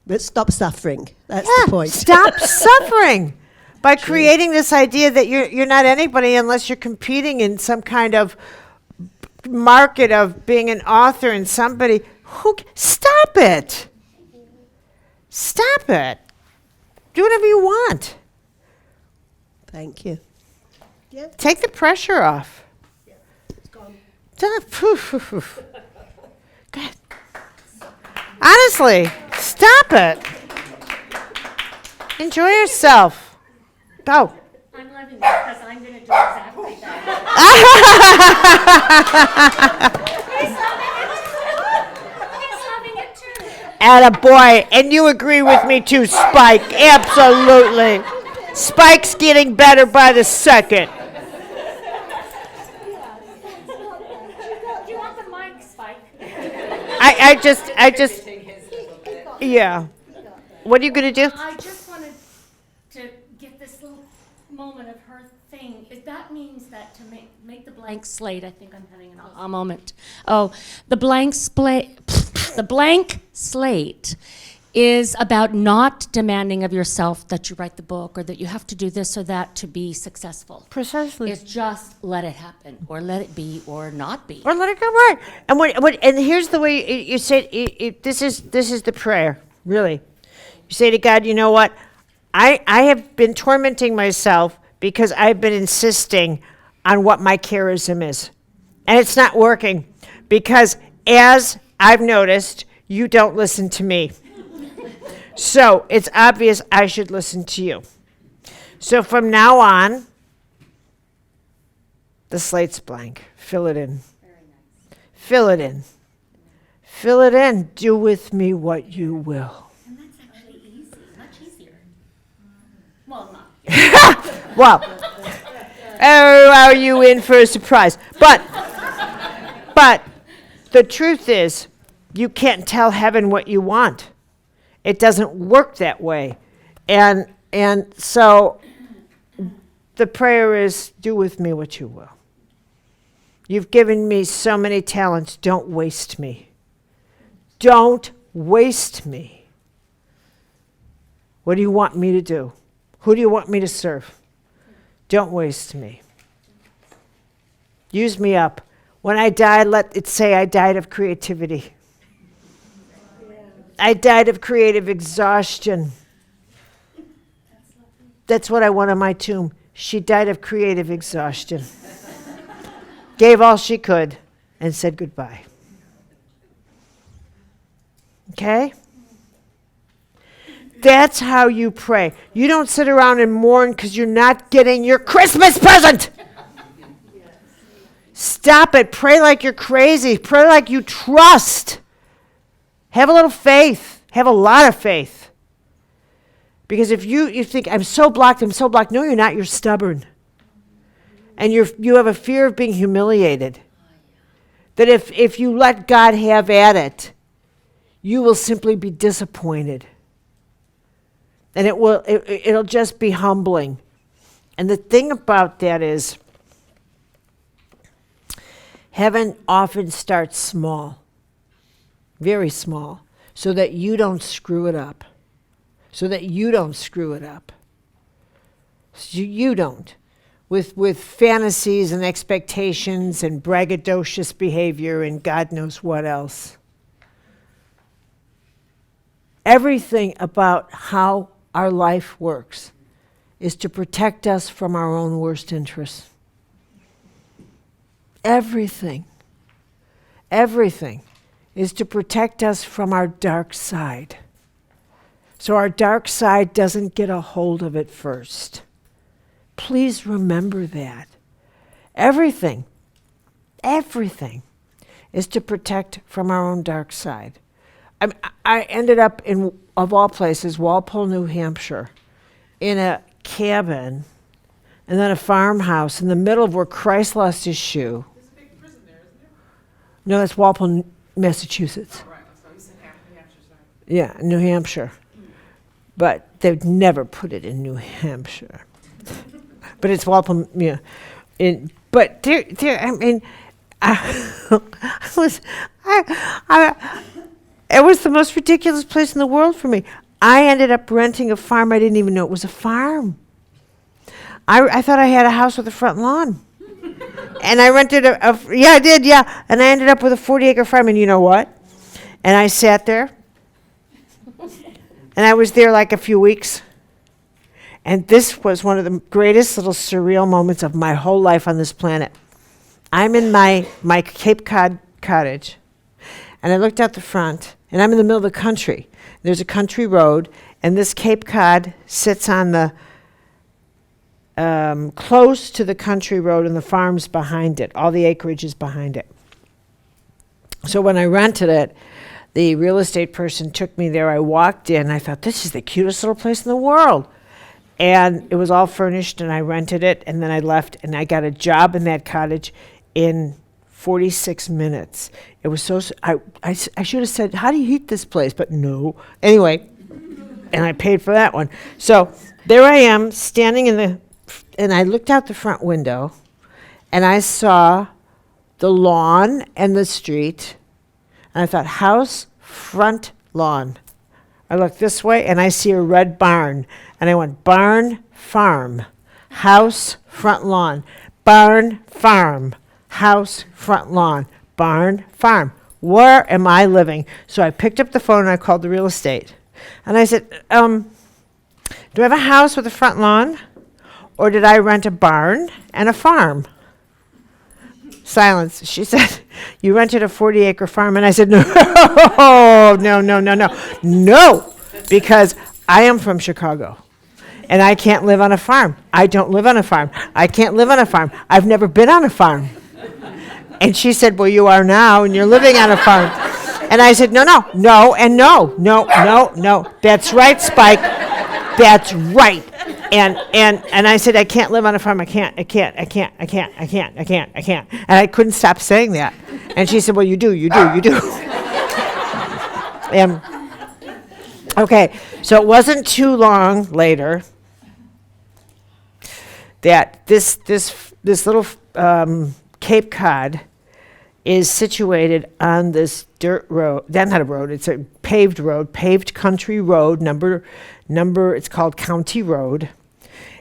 But stop suffering. That's Yeah, the point. stop suffering by creating this idea that you're not anybody unless you're competing in some kind of market of being an author and somebody. Stop it. Stop it. Do whatever you want. Thank you. Yeah. Take the pressure off. It's gone. Go ahead. Honestly, stop it. Enjoy yourself. Go. I'm loving this because I'm going to do exactly that. He's loving it too. Attaboy. And you agree with me too, Spike. Absolutely. Spike's getting better by the second. Do you want the mic, Spike? I just, yeah. What are you going to do? I just wanted to get this little moment of her thing. That means that to make the blank slate, I think I'm having an aha moment. Oh, the blank slate is about not demanding of yourself that you write the book or that you have to do this or that to be successful. Precisely. It's just let it happen or let it be or not be. Or let it go right. And and here's the way you say this is the prayer, really. You say to God, you know what? I have been tormenting myself because I've been insisting on what my charism is. And it's not working because as I've noticed, you don't listen to me. So it's obvious I should listen to you. So from now on, the slate's blank. Fill it in. Fill it in. Fill it in. Do with me what you will. And that's actually easy, much easier. Well, not. Well, oh, are you in for a surprise? But the truth is, you can't tell heaven what you want. It doesn't work that way. And so the prayer is, do with me what you will. You've given me so many talents. Don't waste me. Don't waste me. What do you want me to do? Who do you want me to serve? Don't waste me. Use me up. When I die, let it say I died of creativity. I died of creative exhaustion. That's what I want on my tomb. She died of creative exhaustion. Gave all she could and said goodbye. Okay? That's how you pray. You don't sit around and mourn because you're not getting your Christmas present. Stop it. Pray like you're crazy. Pray like you trust. Have a little faith. Have a lot of faith. Because if you think, I'm so blocked. No, you're not. You're stubborn. And you have a fear of being humiliated. That if you let God have at it, you will simply be disappointed. And it'll just be humbling. And the thing about that is, heaven often starts small. Very small, so that you don't screw it up. So you don't. With fantasies and expectations and braggadocious behavior and God knows what else. Everything about how our life works is to protect us from our own worst interests. Everything. everything is to protect us from our dark side. So our dark side doesn't get a hold of it first. Please remember that. Everything is to protect from our own dark side. I ended up in, of all places, Walpole, New Hampshire, in a cabin and then a farmhouse in the middle of where Christ lost his shoe. There's a big prison there, isn't there? No, that's Walpole, Massachusetts. Right, so you said New Hampshire, sorry. Yeah, New Hampshire. But they'd never put it in New Hampshire. But it's Walpole, yeah. But there, I mean, it was the most ridiculous place in the world for me. I ended up renting a farm. I didn't even know it was a farm. I thought I had a house with a front lawn. And I rented yeah, I did, yeah. And I ended up with a 40-acre farm, and you know what? And I sat there, and I was there like a few weeks. And this was one of the greatest little surreal moments of my whole life on this planet. I'm in my Cape Cod cottage, and I looked out the front, and I'm in the middle of the country. There's a country road, and this Cape Cod sits on the close to the country road, and the farm's behind it. All the acreage is behind it. So when I rented it, the real estate person took me there. I walked in. I thought, this is the cutest little place in the world. And it was all furnished, and I rented it, and then I left, and I got a job in that cottage in 46 minutes. It was so, I should have said, how do you heat this place? But no. Anyway, and I paid for that one. So there I am, standing and I looked out the front window, and I saw the lawn and the street, and I thought, house, front, lawn. I look this way, and I see a red barn. And I went, barn, farm, house, front lawn, barn, farm, house, front lawn, barn, farm. Where am I living? So I picked up the phone and I called the real estate. And I said, do I have a house with a front lawn? Or did I rent a barn and a farm? Silence. She said, you rented a 40-acre farm. And I said, no, no, because I am from Chicago. And I can't live on a farm. I don't live on a farm. I can't live on a farm. I've never been on a farm. And she said, well, you are now, and you're living on a farm. And I said, no. That's right, Spike. That's right. And I said, I can't live on a farm. I can't. And I couldn't stop saying that. And she said, well, you do. Okay, so it wasn't too long later that this little Cape Cod is situated on this dirt road. That's not a road, it's a paved road, paved country road, number, it's called County Road.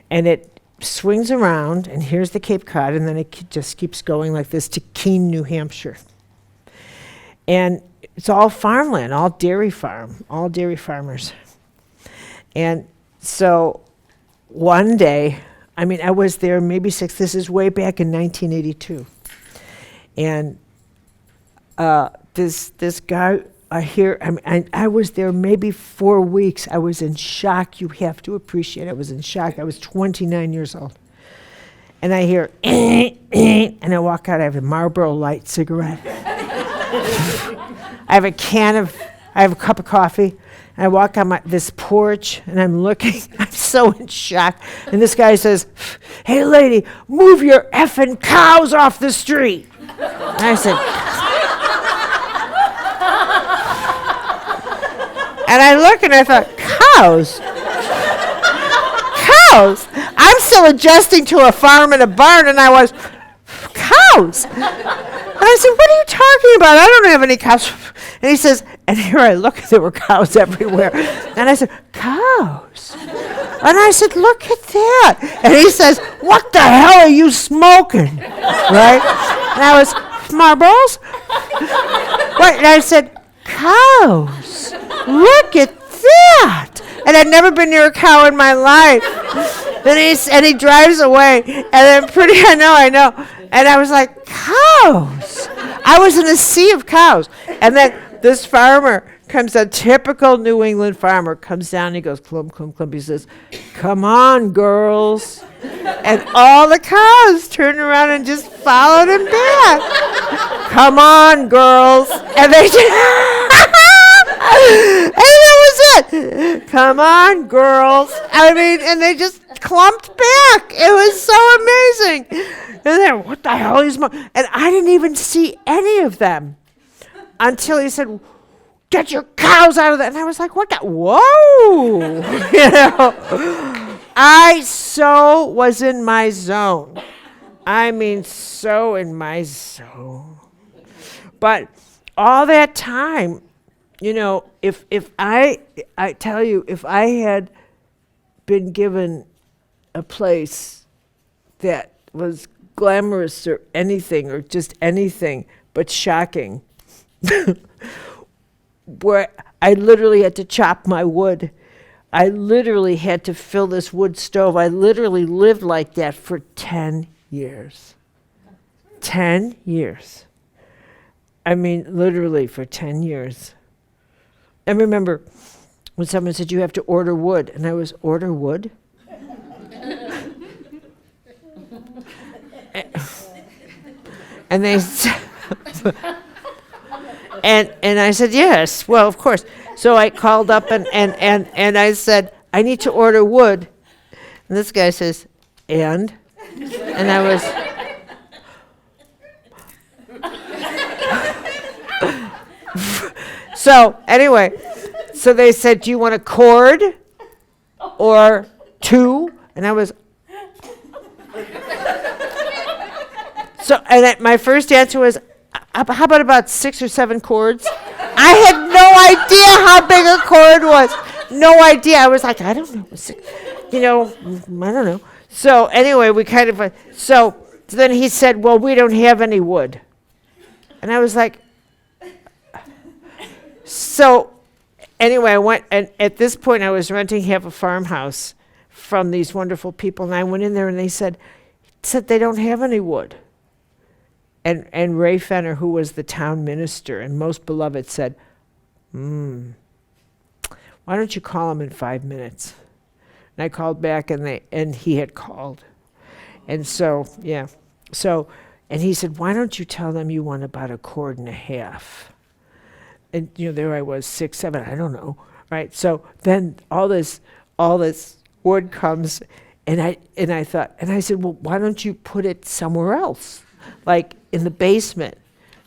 And it swings around, and here's the Cape Cod, and then it just keeps going like this to Keene, New Hampshire. And it's all farmland, all dairy farmers. And so one day, I mean, I was there maybe this is way back in 1982. And this guy, I was there maybe 4 weeks. I was in shock. You have to appreciate it. I was in shock. I was 29 years old. And I hear, and I walk out. I have a Marlboro Light cigarette. I have a cup of coffee. And I walk on this porch, and I'm looking. I'm so in shock. And this guy says, hey, lady, move your effing cows off the street. And I said, and I look, and I thought, cows? Cows? I'm still adjusting to a farm and a barn, and I was, cows? And I said, what are you talking about? I don't have any cows. And he says, and here I look, there were cows everywhere. And I said, cows? And I said, look at that. And he says, what the hell are you smoking? Right? And I was, Marlboros? What? And I said, cows. Look at that. And I'd never been near a cow in my life. And he drives away. And then I know. And I was like, cows. I was in a sea of cows. And then this farmer comes, a typical New England farmer, comes down, he goes, clump, clump, clump. He says, come on, girls. And all the cows turned around and just followed him back. Come on, girls. And they and that was it. Come on, girls. I mean, and they just clumped back. It was so amazing. And they're, what the hell is and I didn't even see any of them until he said, get your cows out of there. And I was like, what the, whoa. You know, I so was in my zone. I mean, so in my zone. But all that time, you know, if I tell you, if I had been given a place that was glamorous or anything, or just anything but shocking, where I literally had to chop my wood, I literally had to fill this wood stove, I literally lived like that for 10 years. 10 years. I mean, literally for 10 years. I remember when someone said, you have to order wood. And I was, order wood? And they said, and I said, yes, well, of course. So I called up and I said, I need to order wood. And this guy says, and? And I was, so anyway, so they said, do you want a cord or two? And I was, so, and my first answer was, how about 6 or 7 cords? I had no idea how big a cord was. No idea. I was like, I don't know. You know, I don't know. So anyway, we kind of, so then he said, well, we don't have any wood. And I was like, so anyway, I went, and at this point I was renting half a farmhouse from these wonderful people, and I went in there and they said they don't have any wood. And Ray Fenner, who was the town minister and most beloved, said, why don't you call him in 5 minutes? And I called back, and he had called. And so, yeah. So, and he said, why don't you tell them you want about 1.5 cords? And, you know, there I was, 6, 7, I don't know. Right? So then all this wood comes, and I thought, and I said, well, why don't you put it somewhere else? Like in the basement.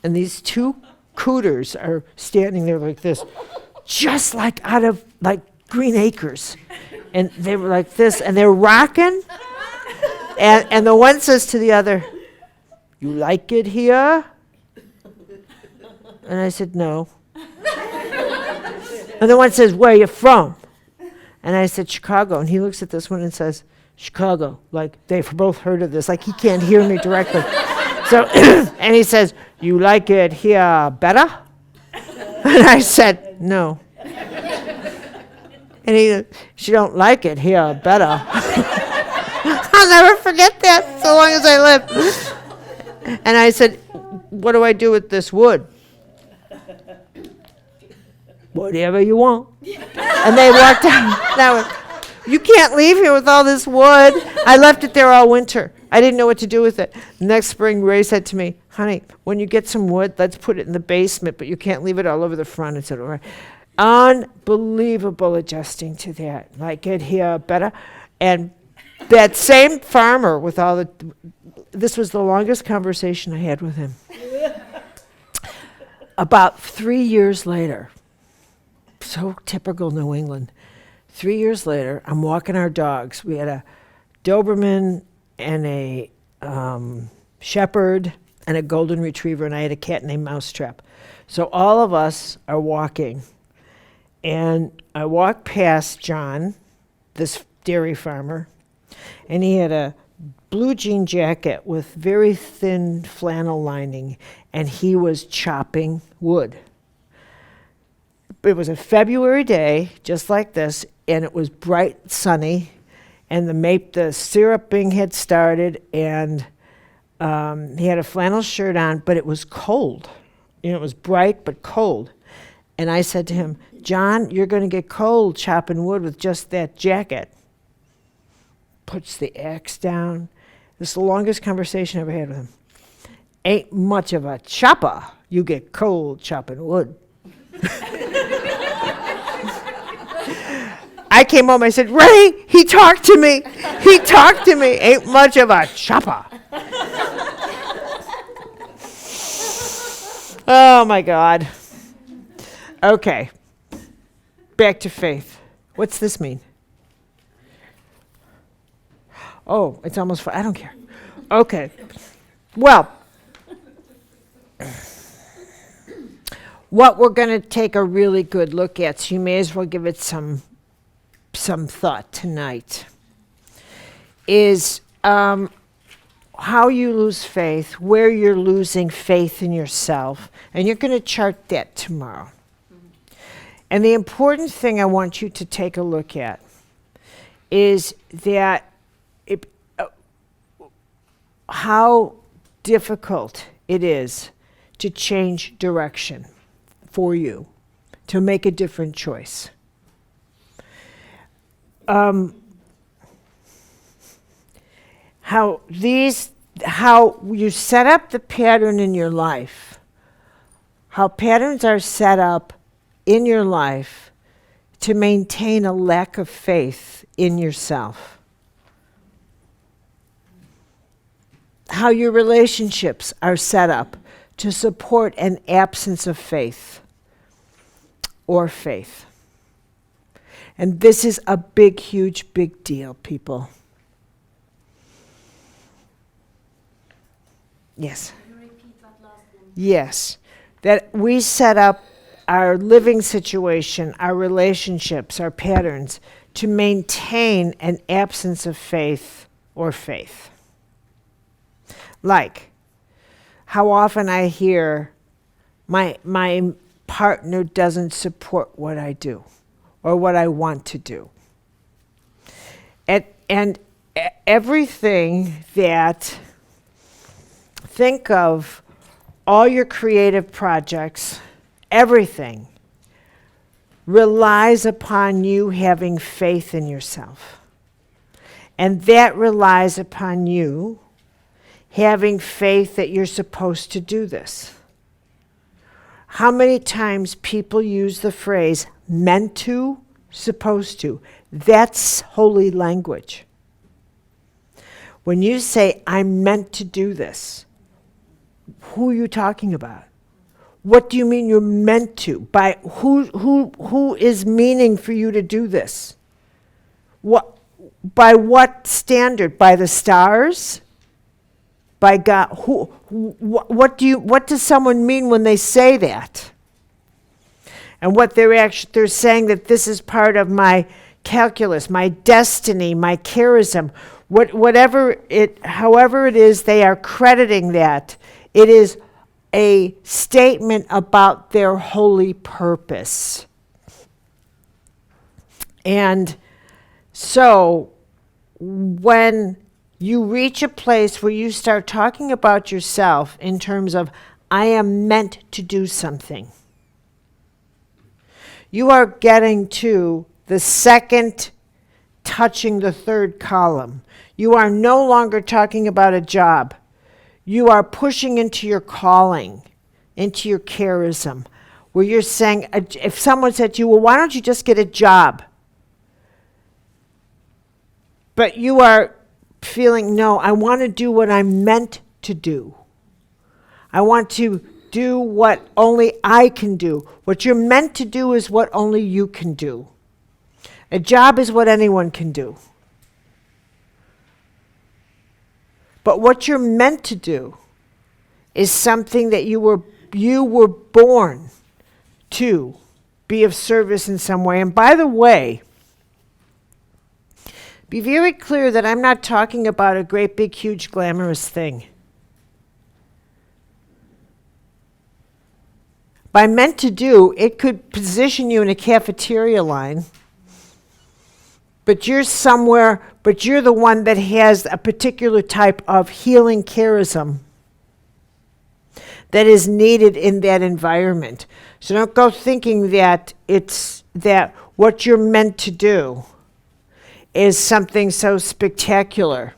And these 2 cooters are standing there like this, just like out of like Green Acres. And they were like this, and they're rocking. And the one says to the other, you like it here? And I said, no. And the one says, where are you from? And I said, Chicago. And he looks at this one and says, Chicago. Like they've both heard of this. Like he can't hear me directly. So, and he says, you like it here better? And I said, no. And he, she don't like it here better. I'll never forget that so long as I live. And I said, what do I do with this wood? Whatever you want. And they walked out. Now, you can't leave here with all this wood. I left it there all winter. I didn't know what to do with it. Next spring, Ray said to me, honey, when you get some wood, let's put it in the basement, but you can't leave it all over the front. I said, all right. Unbelievable adjusting to that. Like it here better. And that same farmer with all the, this was the longest conversation I had with him. About 3 years later, so typical New England, 3 years later, I'm walking our dogs. We had a Doberman and a shepherd and a golden retriever, and I had a cat named Mousetrap. So all of us are walking, and I walked past John, this dairy farmer, and he had a blue jean jacket with very thin flannel lining, and he was chopping wood. It was a February day, just like this, and it was bright sunny, and the syruping had started, and He had a flannel shirt on, but it was cold. You know, it was bright but cold. And I said to him, John, you're going to get cold chopping wood with just that jacket. Puts the axe down. This is the longest conversation I ever had with him. Ain't much of a chopper. You get cold chopping wood. I came home, I said, Ray, he talked to me. He talked to me. Ain't much of a chopper. Oh, my God. Okay. Back to faith. What's this mean? Oh, it's almost, I don't care. Okay. Well, what we're going to take a really good look at, so you may as well give it some thought tonight, is how you lose faith, where you're losing faith in yourself, and you're going to chart that tomorrow. And the important thing I want you to take a look at is that how difficult it is to change direction for you, to make a different choice. How you set up the pattern in your life, how patterns are set up in your life to maintain a lack of faith in yourself. How your relationships are set up to support an absence of faith or faith. And this is a big, huge, big deal, people. Yes. Can you repeat that last one? Yes. That we set up our living situation, our relationships, our patterns to maintain an absence of faith or faith. Like, how often I hear my partner doesn't support what I do or what I want to do. And everything that, think of all your creative projects, everything relies upon you having faith in yourself. And that relies upon you having faith that you're supposed to do this. How many times people use the phrase meant to, supposed to? That's holy language. When you say, I'm meant to do this, who are you talking about? What do you mean you're meant to? By who is meaning for you to do this? What, by what standard? By the stars? By God? What does someone mean when they say that? And what they're saying that this is part of my calculus, my destiny, my charism, however it is they are crediting that. It is a statement about their holy purpose. And so when you reach a place where you start talking about yourself in terms of, I am meant to do something, you are getting to the second touching the third column. You are no longer talking about a job. You are pushing into your calling, into your charism, where you're saying, if someone said to you, well, why don't you just get a job? But you are feeling, no, I want to do what I'm meant to do. I want to do what only I can do. What you're meant to do is what only you can do. A job is what anyone can do. But what you're meant to do is something that you were born to be of service in some way. And by the way, be very clear that I'm not talking about a great big huge glamorous thing. By meant to do, it could position you in a cafeteria line, but you're somewhere, but you're the one that has a particular type of healing charism that is needed in that environment. So don't go thinking that it's that what you're meant to do is something so spectacular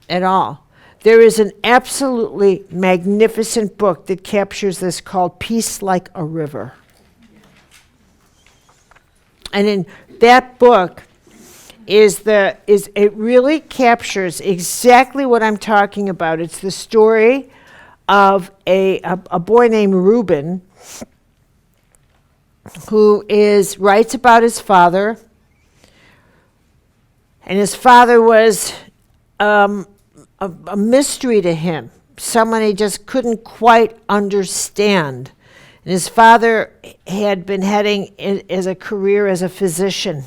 at all. There is an absolutely magnificent book that captures this called Peace Like a River. And in that book it really captures exactly what I'm talking about. It's the story of a boy named Reuben who writes about his father. And his father was a mystery to him, someone he just couldn't quite understand. And his father had been heading as a career as a physician,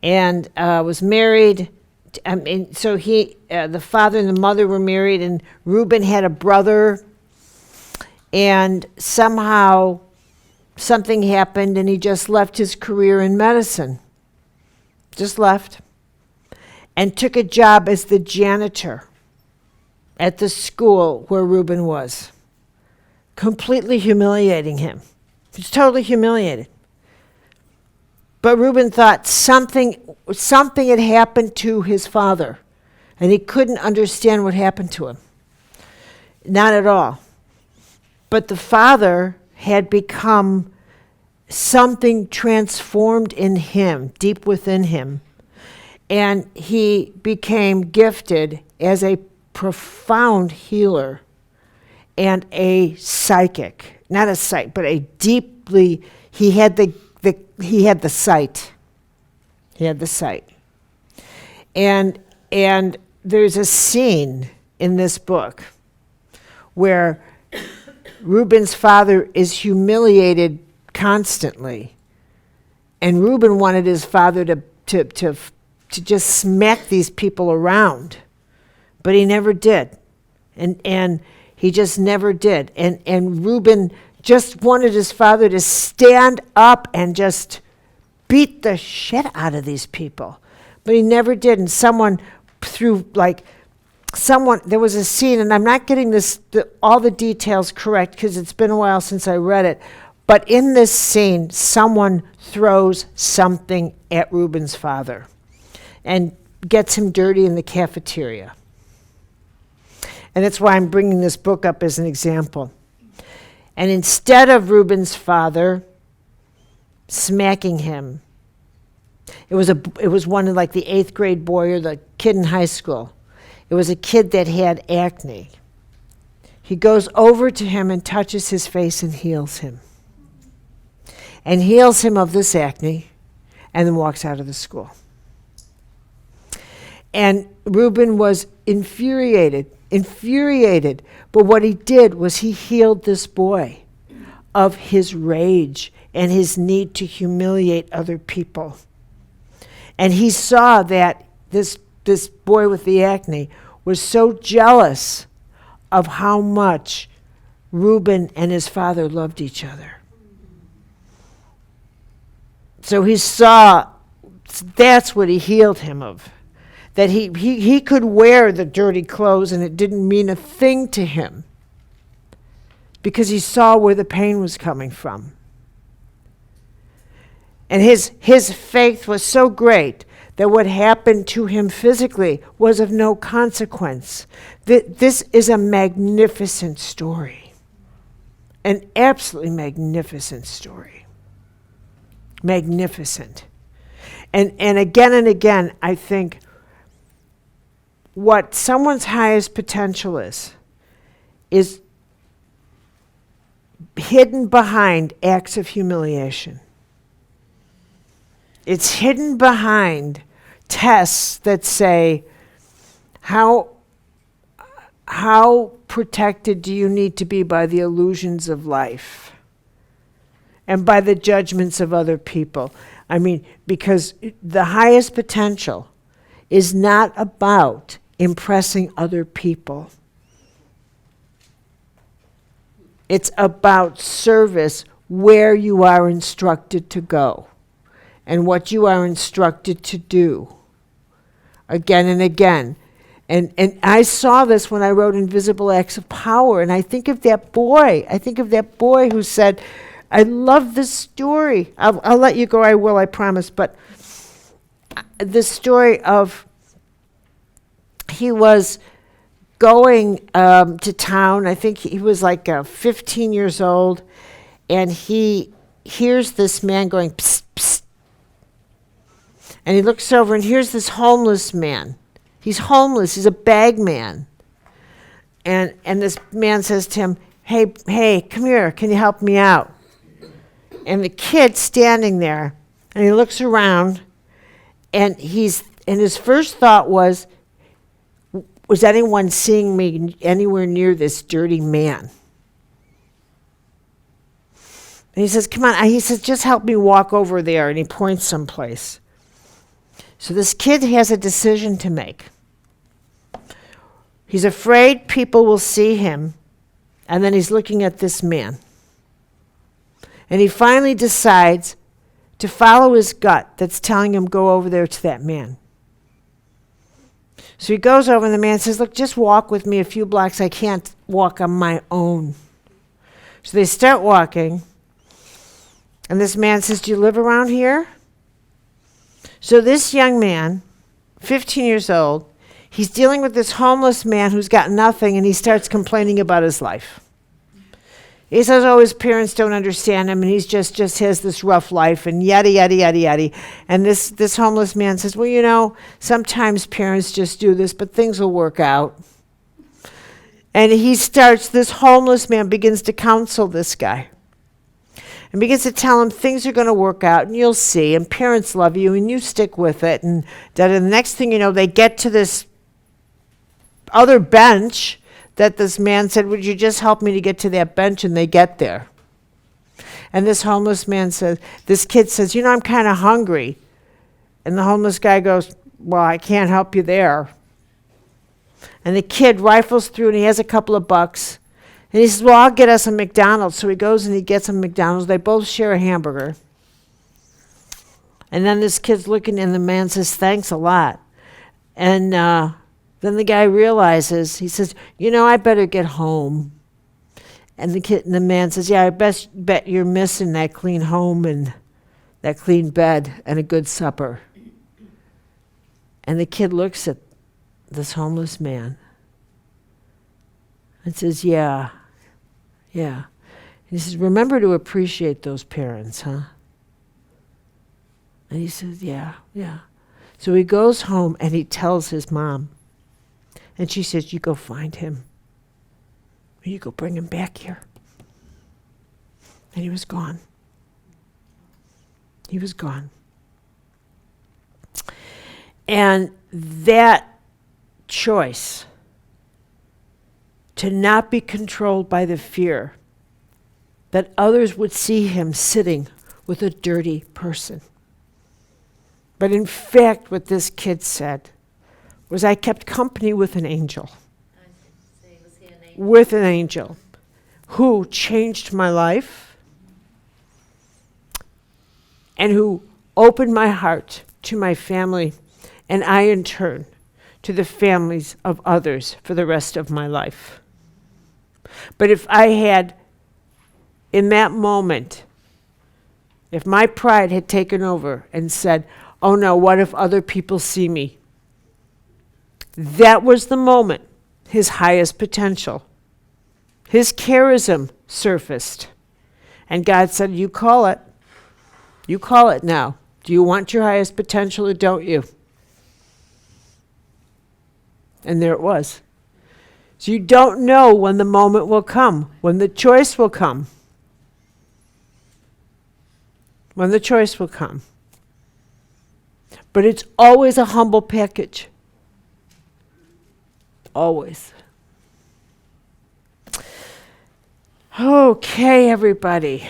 and was married. So the father and the mother were married, and Reuben had a brother, and somehow something happened, and he just left his career in medicine. Just left. And took a job as the janitor at the school where Reuben was. Completely humiliating him. He was totally humiliated. But Reuben thought something had happened to his father, and he couldn't understand what happened to him. Not at all. But the father had become something transformed in him, deep within him. And he became gifted as a profound healer and a psychic. Not a psychic, but a deeply, he had the sight. He had the sight. And there's a scene in this book where Reuben's father is humiliated constantly. And Reuben wanted his father to just smack these people around. But he never did. And he just never did. And Reuben just wanted his father to stand up and just beat the shit out of these people. But he never did. And there was a scene, and I'm not getting all the details correct because it's been a while since I read it, but in this scene, someone throws something at Reuben's father and gets him dirty in the cafeteria. And that's why I'm bringing this book up as an example. And instead of Reuben's father smacking him, it was one of like the 8th grade boy or the kid in high school. It was a kid that had acne. He goes over to him and touches his face and heals him. And heals him of this acne, and then walks out of the school. And Reuben was infuriated. But what he did was he healed this boy of his rage and his need to humiliate other people. And he saw that this boy with the acne was so jealous of how much Reuben and his father loved each other. So he saw, that's what he healed him of. That he could wear the dirty clothes and it didn't mean a thing to him because he saw where the pain was coming from. And his faith was so great that what happened to him physically was of no consequence. This is a magnificent story. An absolutely magnificent story. Magnificent. And again, I think what someone's highest potential is hidden behind acts of humiliation. It's hidden behind tests that say, how protected do you need to be by the illusions of life and by the judgments of other people? I mean, because the highest potential is not about impressing other people. It's about service where you are instructed to go. and what you are instructed to do again and again. And I saw this when I wrote Invisible Acts of Power, and I think of that boy. I think of that boy who said, I love this story. I'll let you go, I will, I promise. But the story of he was going to town. I think he was like 15 years old, and he hears this man going, psst, psst. And he looks over, and here's this homeless man. He's homeless. He's a bag man. And this man says to him, hey, come here. Can you help me out? And the kid's standing there, and he looks around, and his first thought was anyone seeing me anywhere near this dirty man? And he says, come on. He says, just help me walk over there. And he points someplace. So this kid has a decision to make. He's afraid people will see him, and then he's looking at this man. And he finally decides to follow his gut that's telling him go over there to that man. So he goes over, and the man says, look, just walk with me a few blocks. I can't walk on my own. So they start walking, and this man says, do you live around here? So this young man, 15 years old, he's dealing with this homeless man who's got nothing, and he starts complaining about his life. He says, oh, his parents don't understand him, and he's just has this rough life, and yada, yada, yada, yada. And this homeless man says, well, you know, sometimes parents just do this, but things will work out. And this homeless man begins to counsel this guy. And begins to tell him things are going to work out, and you'll see, and parents love you, and you stick with it. And the next thing you know, they get to this other bench that this man said, would you just help me to get to that bench? And they get there. And this homeless man says, this kid says, you know, I'm kind of hungry. And the homeless guy goes, well, I can't help you there. And the kid rifles through, and he has a couple of bucks. And he says, well, I'll get us a McDonald's. So he goes and he gets a McDonald's. They both share a hamburger. And then this kid's looking, and the man says, thanks a lot. And then the guy realizes, he says, you know, I better get home. And the man says, yeah, I bet you're missing that clean home and that clean bed and a good supper. And the kid looks at this homeless man and says, yeah. And he says, remember to appreciate those parents, huh? And he says, yeah. So he goes home, and he tells his mom. And she says, you go find him. You go bring him back here. And he was gone. He was gone. And that choice to not be controlled by the fear that others would see him sitting with a dirty person. But in fact, what this kid said was, I kept company with an angel. With an angel who changed my life and who opened my heart to my family, and I in turn to the families of others for the rest of my life. But if I had, in that moment, if my pride had taken over and said, oh no, what if other people see me? That was the moment his highest potential, his charism surfaced. And God said, you call it. You call it now. Do you want your highest potential or don't you? And there it was. So you don't know when the moment will come, when the choice will come. When the choice will come. But it's always a humble package. Always. Okay, everybody.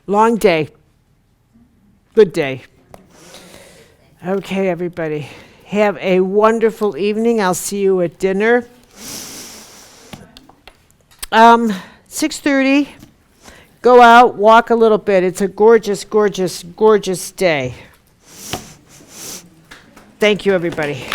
Long day. Good day. Okay, everybody. Have a wonderful evening. I'll see you at dinner. 6:30. Go out, walk a little bit. It's a gorgeous, gorgeous, gorgeous day. Thank you, everybody.